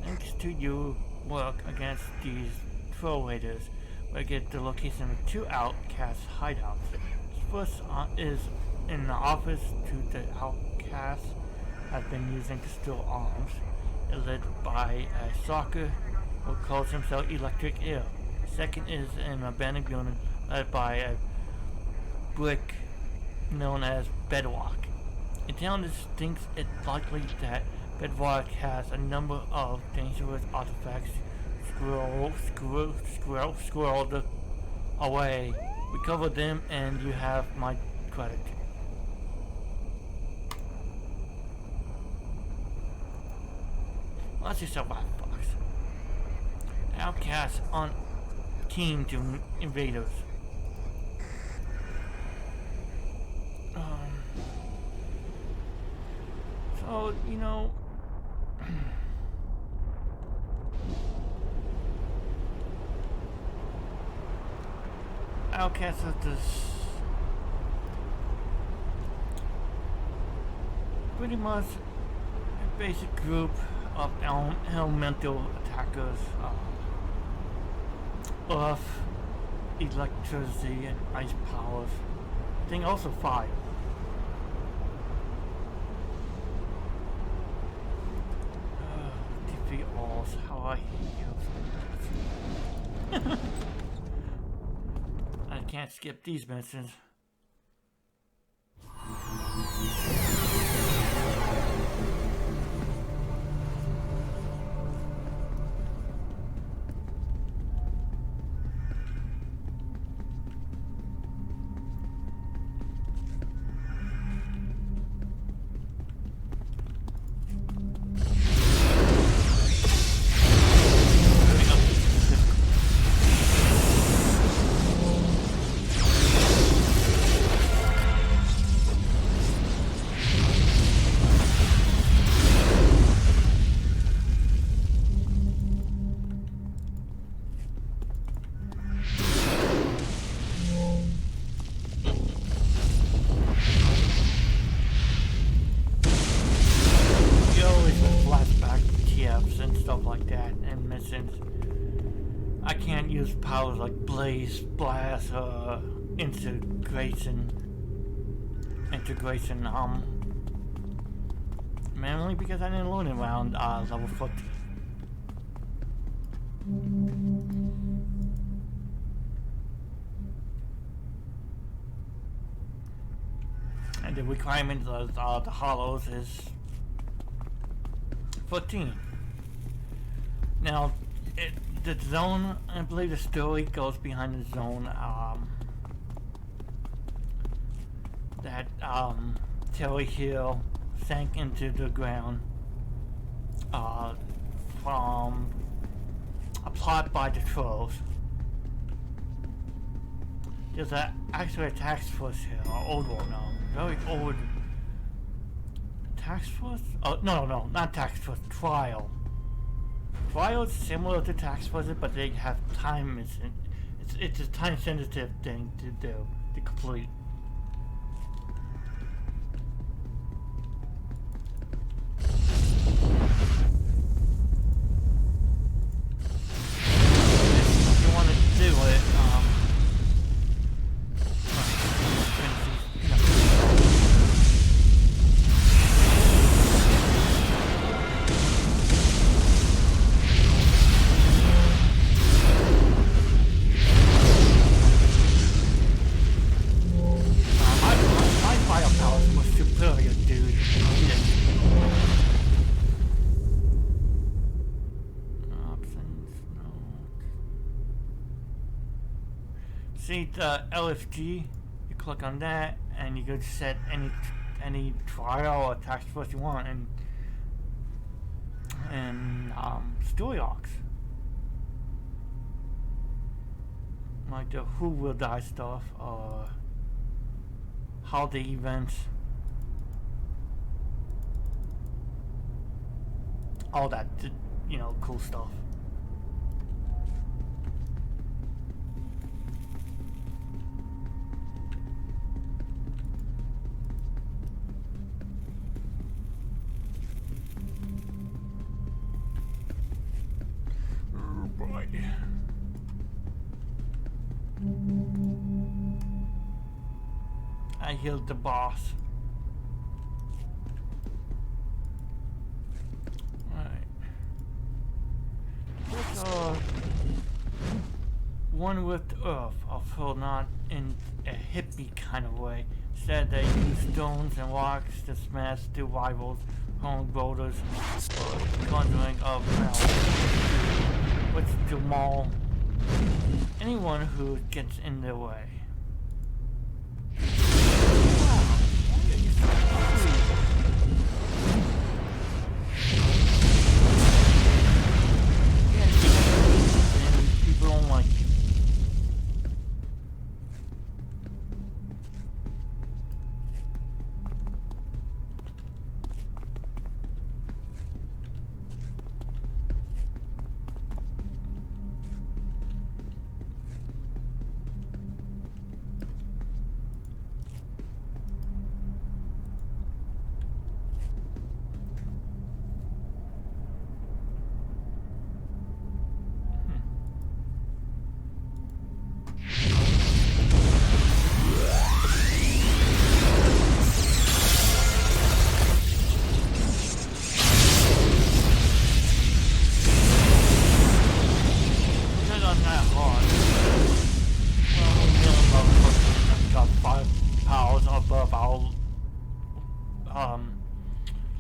Thanks to your work against these troll raiders, we get the location of 2 outcast hideouts. First is in the office to the outcasts have been using to steal arms, led by a stalker who calls himself Electric Eel. Second is an abandoned building led by a brick known as Bedrock. Intelligence thinks it's likely that Bedrock has a number of dangerous artifacts squirreled away. Recover them and you have my credit. Watch yourself out, Fox. Outcasts aren't keen to invaders. So, you know, Outcasts is this pretty much a basic group of elemental attackers, earth, electricity, and ice powers. I think also fire. Defeat alls, how I hate you. I can't skip these missions. I can't use powers like Blaze, Blast, integration, mainly because I didn't learn it around level 14. And the requirement of the hollows is 14. Now, the zone, I believe the story goes behind the zone, that Terry Hill sank into the ground from a plot by the trolls. There's actually a task force here, an old one now, very old. Task force? Oh, no, not task force, trial. Trial is similar to task forces, but they have time. It's a time-sensitive thing to do, to complete. If you want to do it, see the LFG, you click on that and you could set any trial or task force you want, and story arcs like the who will die stuff or how the events, all that, you know, cool stuff. I healed the boss. Alright. Let's one with Earth, although not in a hippie kind of way. Instead, they use stones and rocks to smash through rivals, home boulders, or conjuring of ground, which to maul anyone who gets in their way. People don't like you.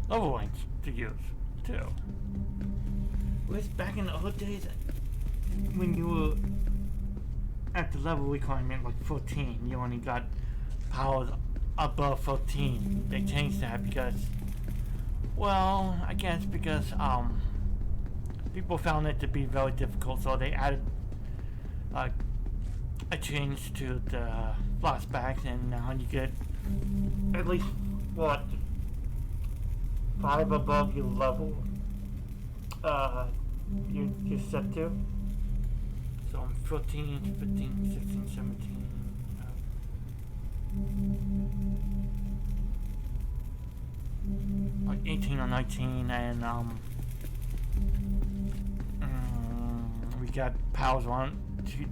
Leveling to use too. Whereas back in the old days, when you were at the level requirement like 14, you only got powers above 14. They changed that because, well, I guess because people found it to be very difficult, so they added a change to the flashbacks, and now you get at least what, 5 above your level you're set to. So I'm 14, 15, 16, 17. Like 18 or 19, and we got powers on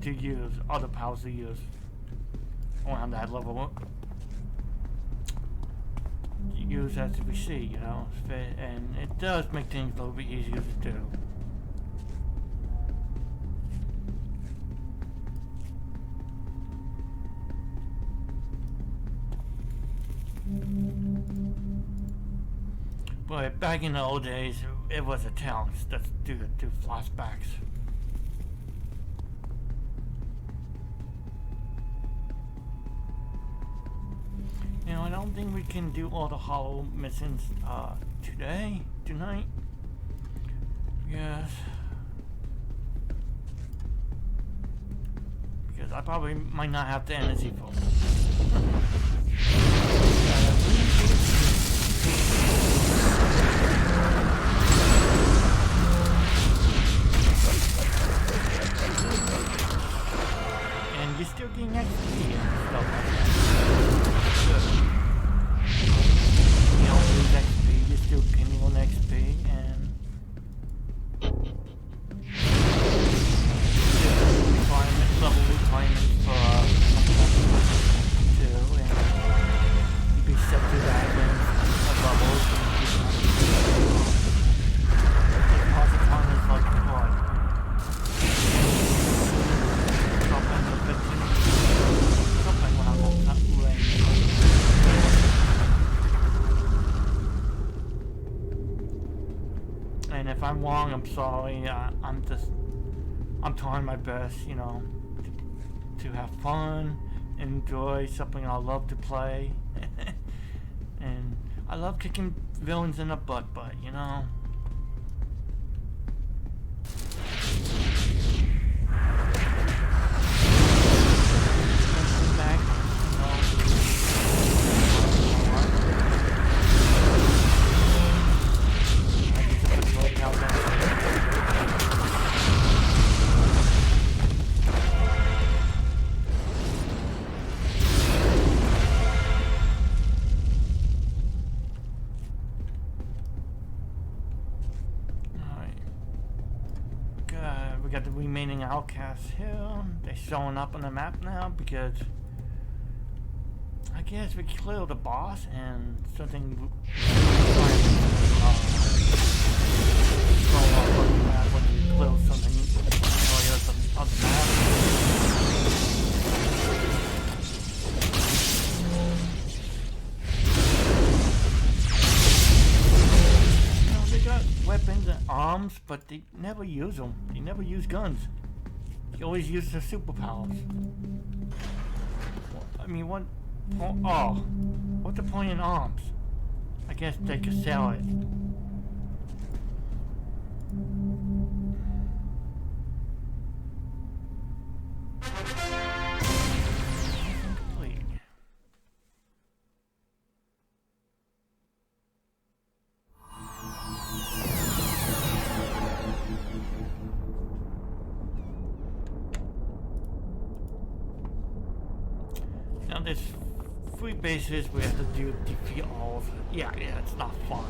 to use, other powers to use around that level. Use as we see, you know, and it does make things a little bit easier to do. But back in the old days, it was a challenge to do flashbacks. You know, I don't think we can do all the hollow missions tonight. Yes. Because I probably might not have the energy for it. And you're still getting XP and stuff like that. Good. You don't lose XP, you're still getting on XP, and level requirements for too, and be set to that when levels and deposit time is like what? Something for 15, something when I'm on that range. And if I'm wrong, I'm sorry. I'm trying my best, you know, to have fun, enjoy something I love to play. And I love kicking villains in the butt, you know. Back, we got the remaining outcasts here. They're showing up on the map now because I guess we killed the boss and something show up on the map when you kill something on the map. got weapons and arms, but they never use them. They never use guns. They always use their superpowers. I mean, what? Oh, what's the point in arms? I guess they could sell it. Now there's 3 bases we have to defeat all of it. Yeah, it's not fun.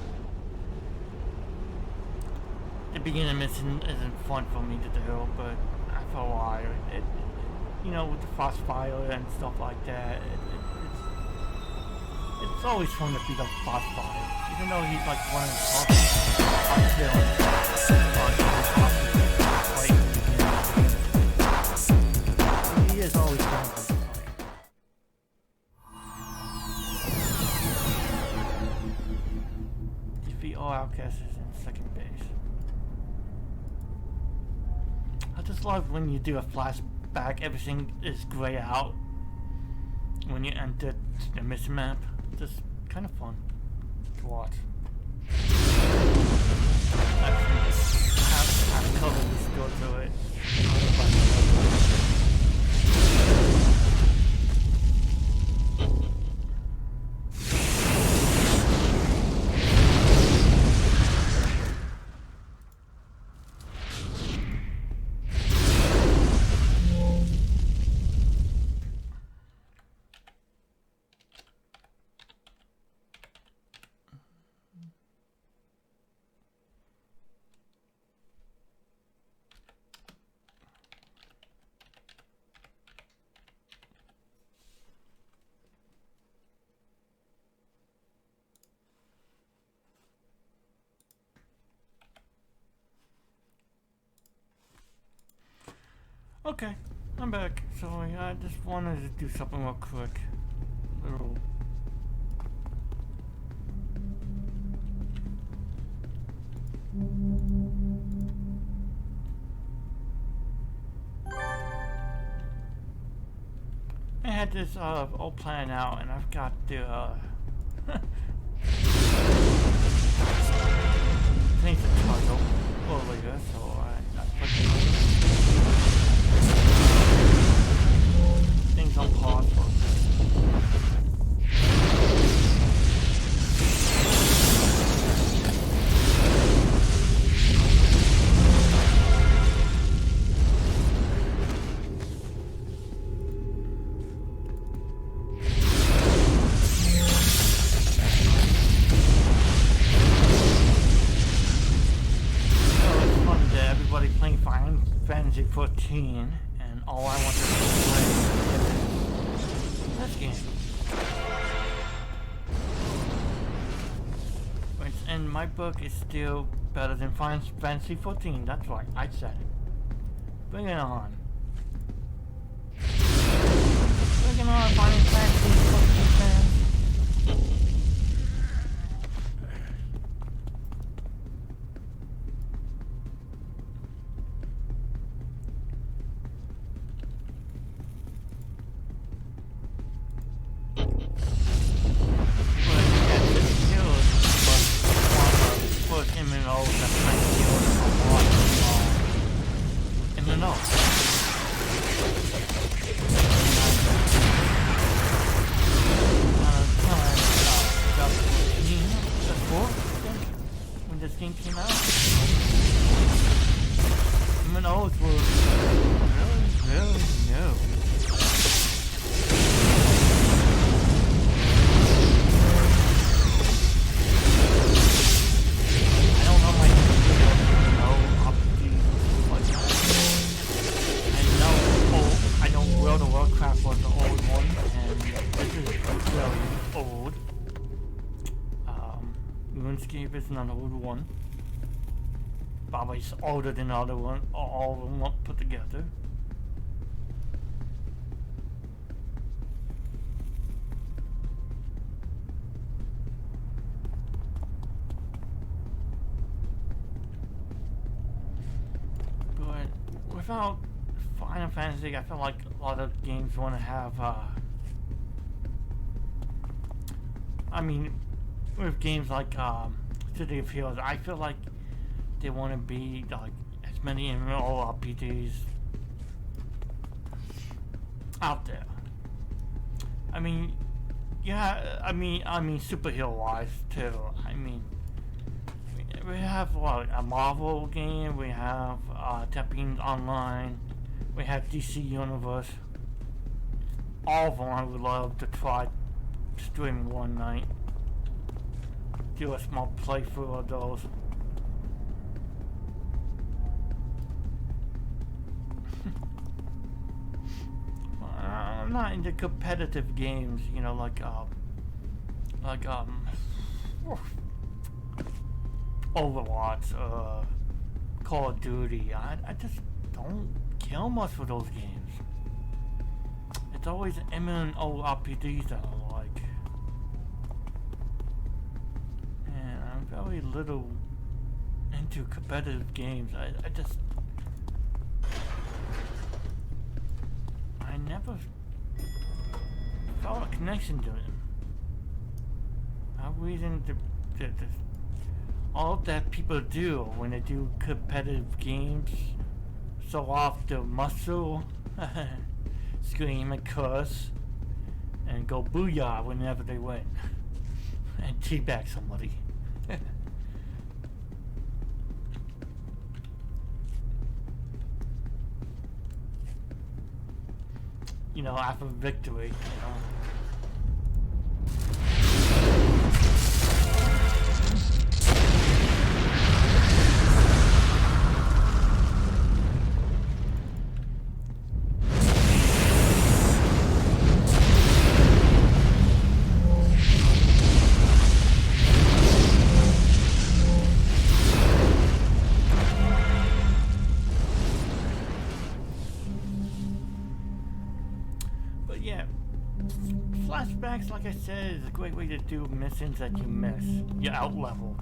The beginning mission isn't fun for me to do, but after a while, you know, with the fast fire and stuff like that, it's always fun to beat up fast fire. Even though he's like one of the toughest, he is always fun to fight. Defeat all outcasts in second base. I just love when you do a flashback, everything is grayed out when you enter the mission map. Just kind of fun to watch. Everything just have color restored to it. Okay, I'm back. Sorry, I just wanted to do something real quick. Little. I had this all planned out, and I've got the change the title earlier, so I put things on pause for a bit. Fantasy 14, and all I want to do is play this game. And my book is still better than Fantasy 14. That's right, I said it. Bring it on. Bring it on, Final Fantasy 14 fans. Is an old one. Probably older than the other one, all of them put together. felt Final Fantasy, I felt like a lot of games want to have, I mean, with games like City of Heroes, I feel like they want to be like as many MMORPGs out there. I mean, yeah, I mean superhero wise too. I mean, we have what, a Marvel game, we have Tapping Online, we have DC Universe. All of them I would love to try streaming one night. Do a small playthrough of those. I'm not into competitive games, you know, like Overwatch, Call of Duty. I just don't care much for those games. It's always MMORPGs that I like. And I'm very little into competitive games. I just... I never felt a connection to it. I'm reason to all that people do when they do competitive games, so off the muscle, scream and curse, and go booyah whenever they win, and teabag somebody. You know, after victory, you know. Flashbacks, like I said, is a great way to do missions that you miss. You're out level.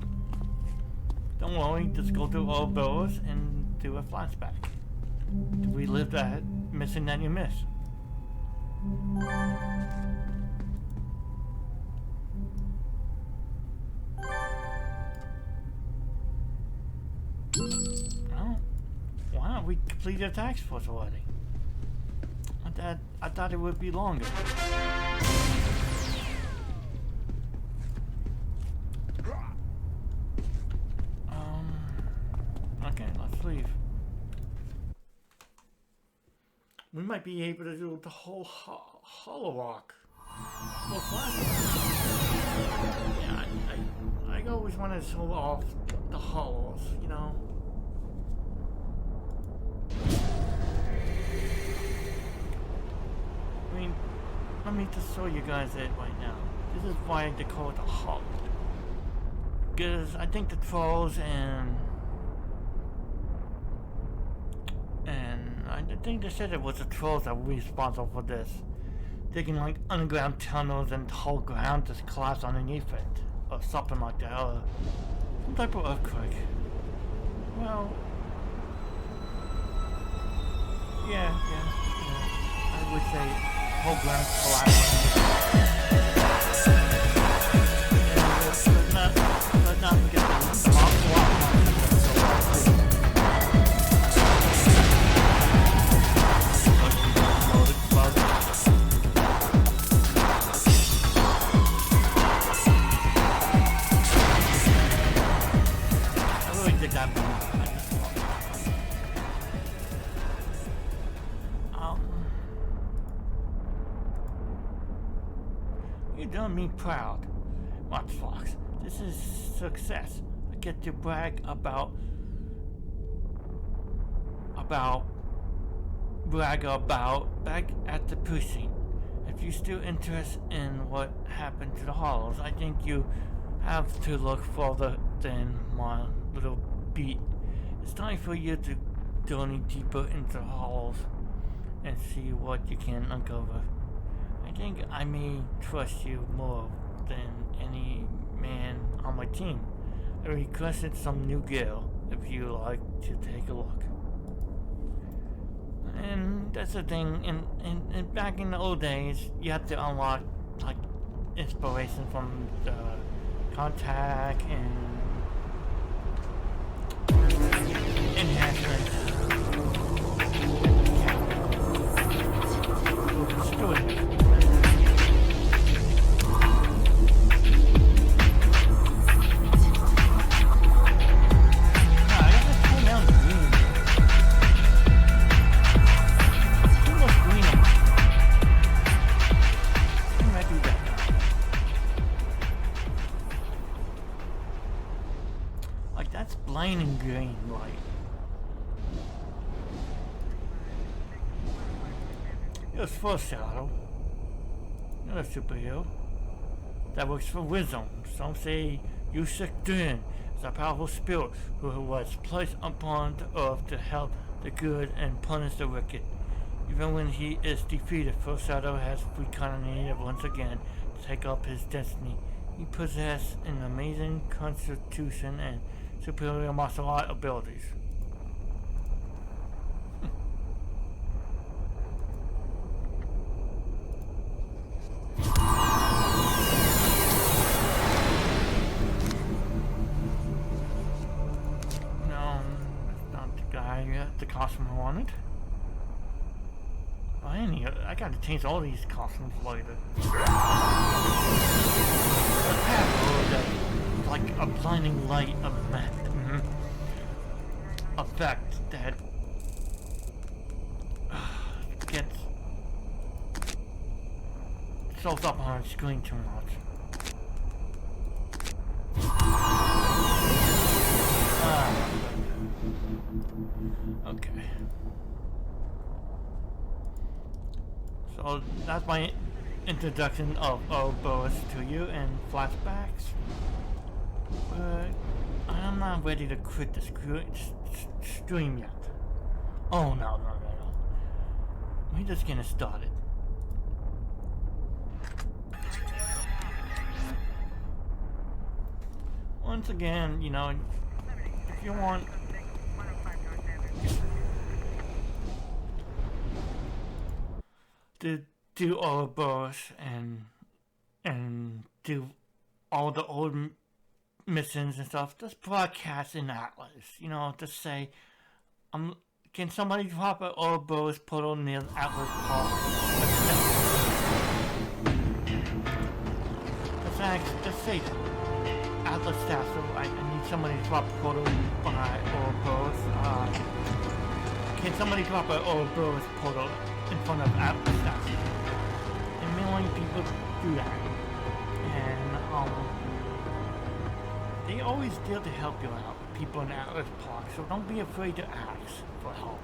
Don't worry, just go through all those and do a flashback to relive that mission that you missed. Oh, wow, we completed the task force already. I thought it would be longer. Okay, let's leave. We might be able to do the whole hollow rock. Yeah, I always wanted to show off the hollows, you know. I mean, let me just show you guys it right now. This is why they call it a hollow. Because I think the trolls and I think they said it was the trolls that were responsible for this. Digging like underground tunnels and the whole ground just collapsed underneath it. Or something like that. Or some type of earthquake. Well, yeah. I would say whole ground collapsed. Let's not forget the rock. You done me proud. Watch, Fox. This is success. I get to brag about back at the precinct. If you're still interested in what happened to the hollows, I think you have to look further than my little beat. It's time for you to journey deeper into the hollows and see what you can uncover. I think I may trust you more than any man on my team. I requested some new gear if you like to take a look. And that's the thing, in back in the old days, you had to unlock, like, inspiration from the contact and enhancements. Blinding green light. It's foreshadow. You're a superhero. That works for wisdom. Some say Yusik Dun is a powerful spirit who was placed upon the earth to help the good and punish the wicked. Even when he is defeated, Foreshadow has reincarnated once again to take up his destiny. He possesses an amazing constitution and superior martial art abilities. No, that's not the guy, the costume I wanted. I gotta change all these costumes later. Like a blinding light effect that gets shows up on the screen too much. Okay. So that's my introduction of Ouroboros to you and flashbacks. I'm not ready to quit the stream yet. Oh no. We're just getting started. Once again, you know, if you want to do Ouroboros and do all the old missions and stuff, just broadcast in Atlas. You know, just say, can somebody drop an Ouroboros portal near Atlas Park? Just say that. Atlas staff, so I need somebody to drop a portal by Ouroboros. Can somebody drop an Ouroboros portal in front of Atlas staff? And million people do that. And, they always deal to help you out, people in Atlas Park, so don't be afraid to ask for help.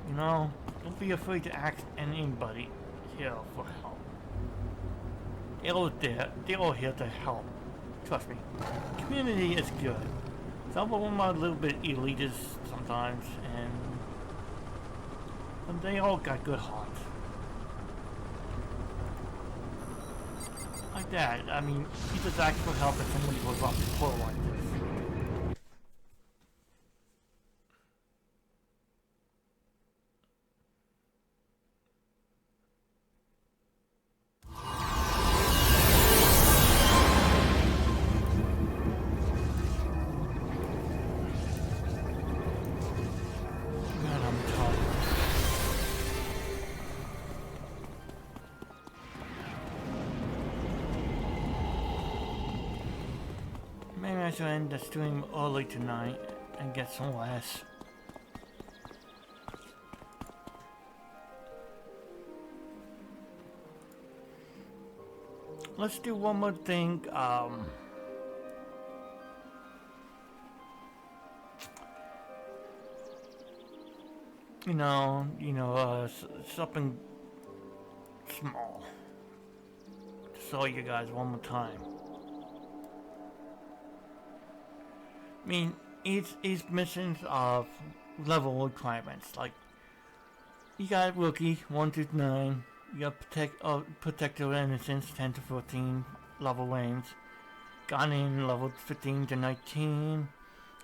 You know, don't be afraid to ask anybody here for help. They're all here to help. Trust me. The community is good. Some of them are a little bit elitist sometimes, but they all got good hearts. Like that. I mean, you just ask for help if somebody goes off the portal like this. Maybe I should end the stream early tonight and get some rest. Let's do one more thing. Something small. To show you guys one more time. I mean, each missions of level requirements. Like, you got Rookie 1 through 9. You got Protect Your Innocence 10 to 14 level range. Guardian level 15 to 19.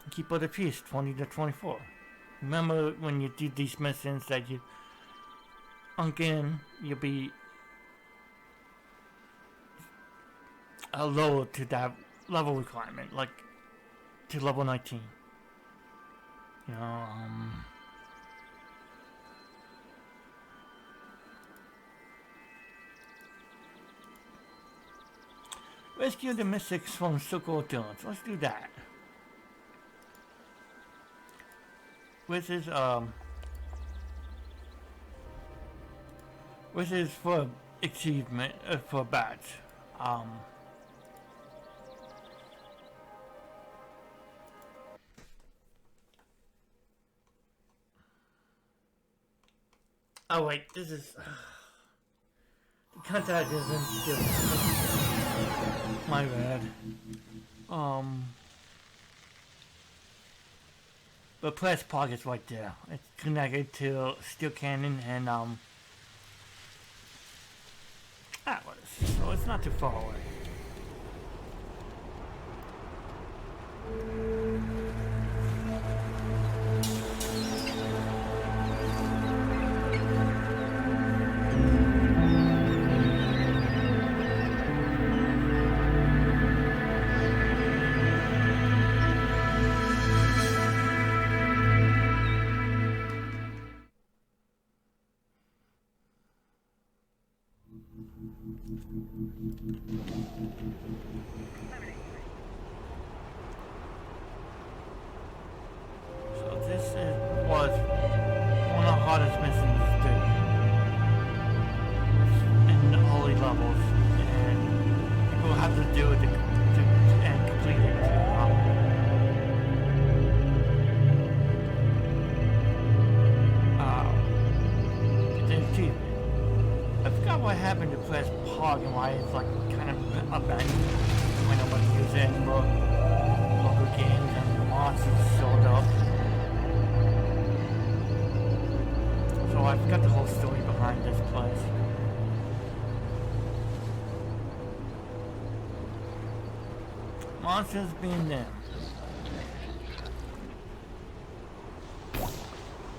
And Keeper of the Peace 20 to 24. Remember when you do these missions that you again you'll be lower to that level requirement, like to level 19. You know, rescue the mystics from Circle of Thorns. Let's do that. Which is for achievement, for badge. Oh wait, this is the contact isn't still. My bad. But Flashback is right there. It's connected to Steel Cannon and Atlas, so it's not too far away. So this was one of the hardest missions to do in the early levels, and people have to do it to and complete it. It's an achievement. I forgot what happened to Flashback and why it's like kind of abandoned when nobody uses it anymore. Local games and monsters showed up. So I forgot the whole story behind this place. Monsters being them.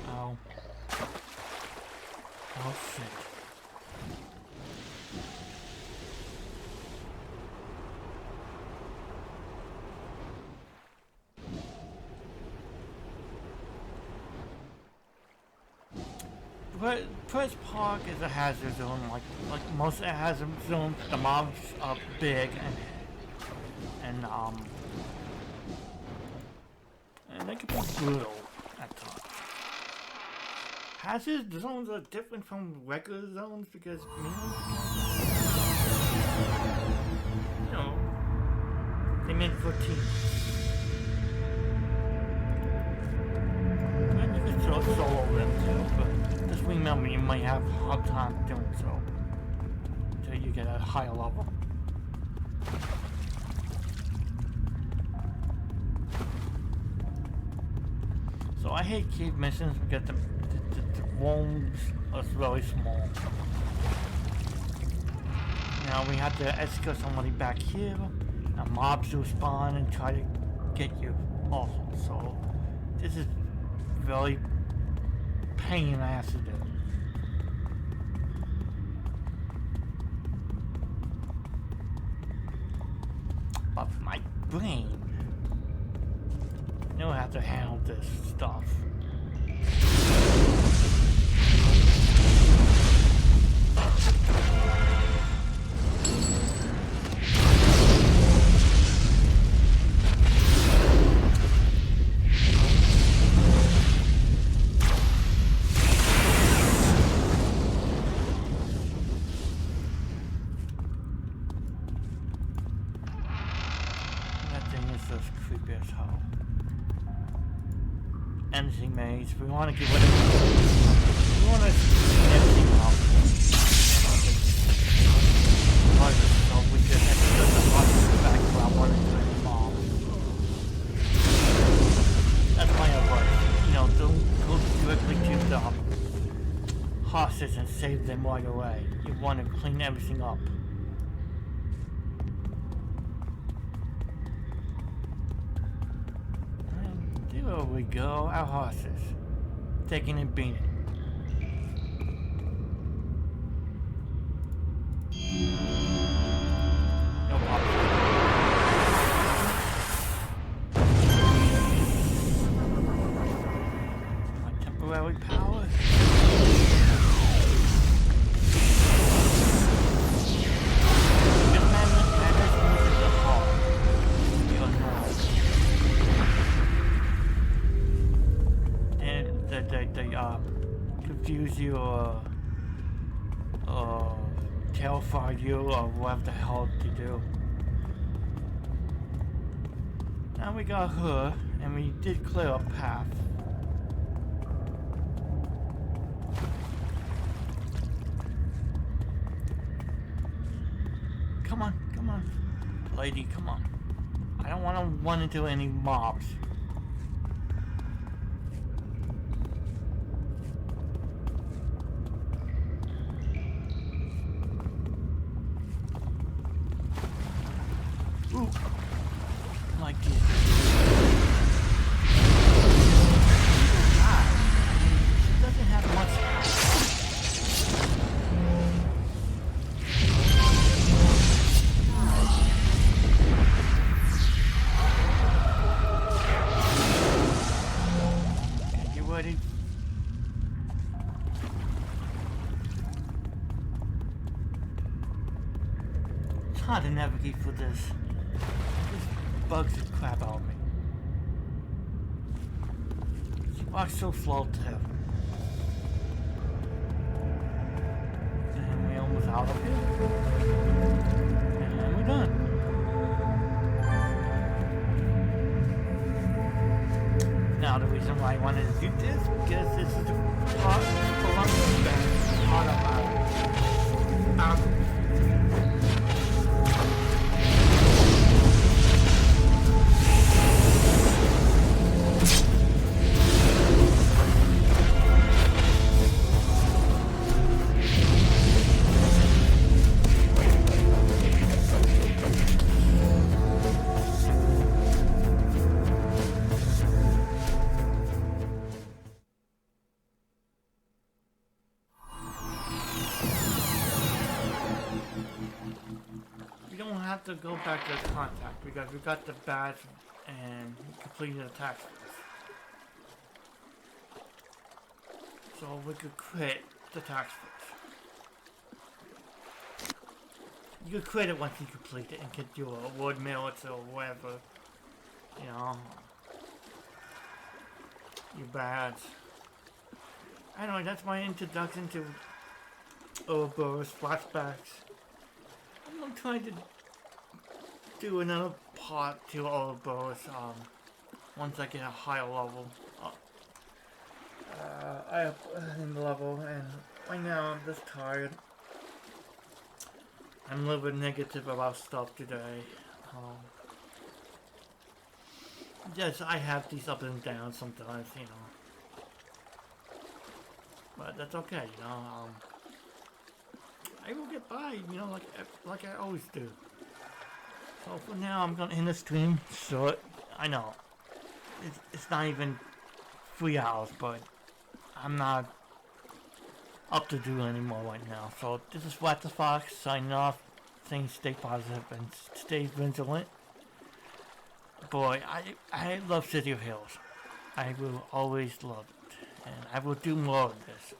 Oh. Oh shit. Flashback is a hazard zone, like most hazard zones. The mobs are big and they can be brutal at times. Hazard zones are different from regular zones because you know they meant for teams. And you can solo them too, but just remember you might have a hard time doing so until you get a higher level. So I hate cave missions because the rooms are really small. Now we have to escort somebody back here, and mobs will spawn and try to get you also. So this is really pain in the ass to do. But for my brain, I know how to handle this stuff. Anything maze. We want to get rid of it. We want to clean everything up. So we just have to get the box back to our one and bomb. That's my advice. You know, don't go directly to the hostage and save them right away. You want to clean everything up. There we go, our horses. taking a beating. No problem. My temporary power. They confuse you or terrify you or whatever the hell they do. Now we got her, and we did clear a path. Come on, come on. Lady, come on. I don't want to run into any mobs. Ooh. Like it. God. She doesn't have much. Okay, you ready? It's hard to navigate for this. Bugs the crap out of me. She walks so slow too. And we almost out of here. And we're done. Now the reason why I wanted to do this, because this is the part of my to go back to contact because we got the badge and completed the task force. So we could quit the task force. You could quit it once you complete it and get your award merits or whatever. You know. Your badge. Anyway, that's my introduction to Ouroboros Flashbacks. I'm trying to do another part to Ouroboros once I get a higher level. I have in the level, and right now I'm just tired. I'm a little bit negative about stuff today. Yes, I have these ups and downs sometimes, you know. But that's okay, you know. I will get by, you know, like I always do. So for now, I'm gonna end the stream short. I know it's not even 3 hours, but I'm not up to do anymore right now. So this is What the Fox signing off, saying stay positive and stay vigilant. Boy, I love City of Hills. I will always love it, and I will do more of this.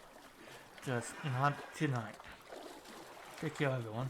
Just not tonight. Take care, everyone.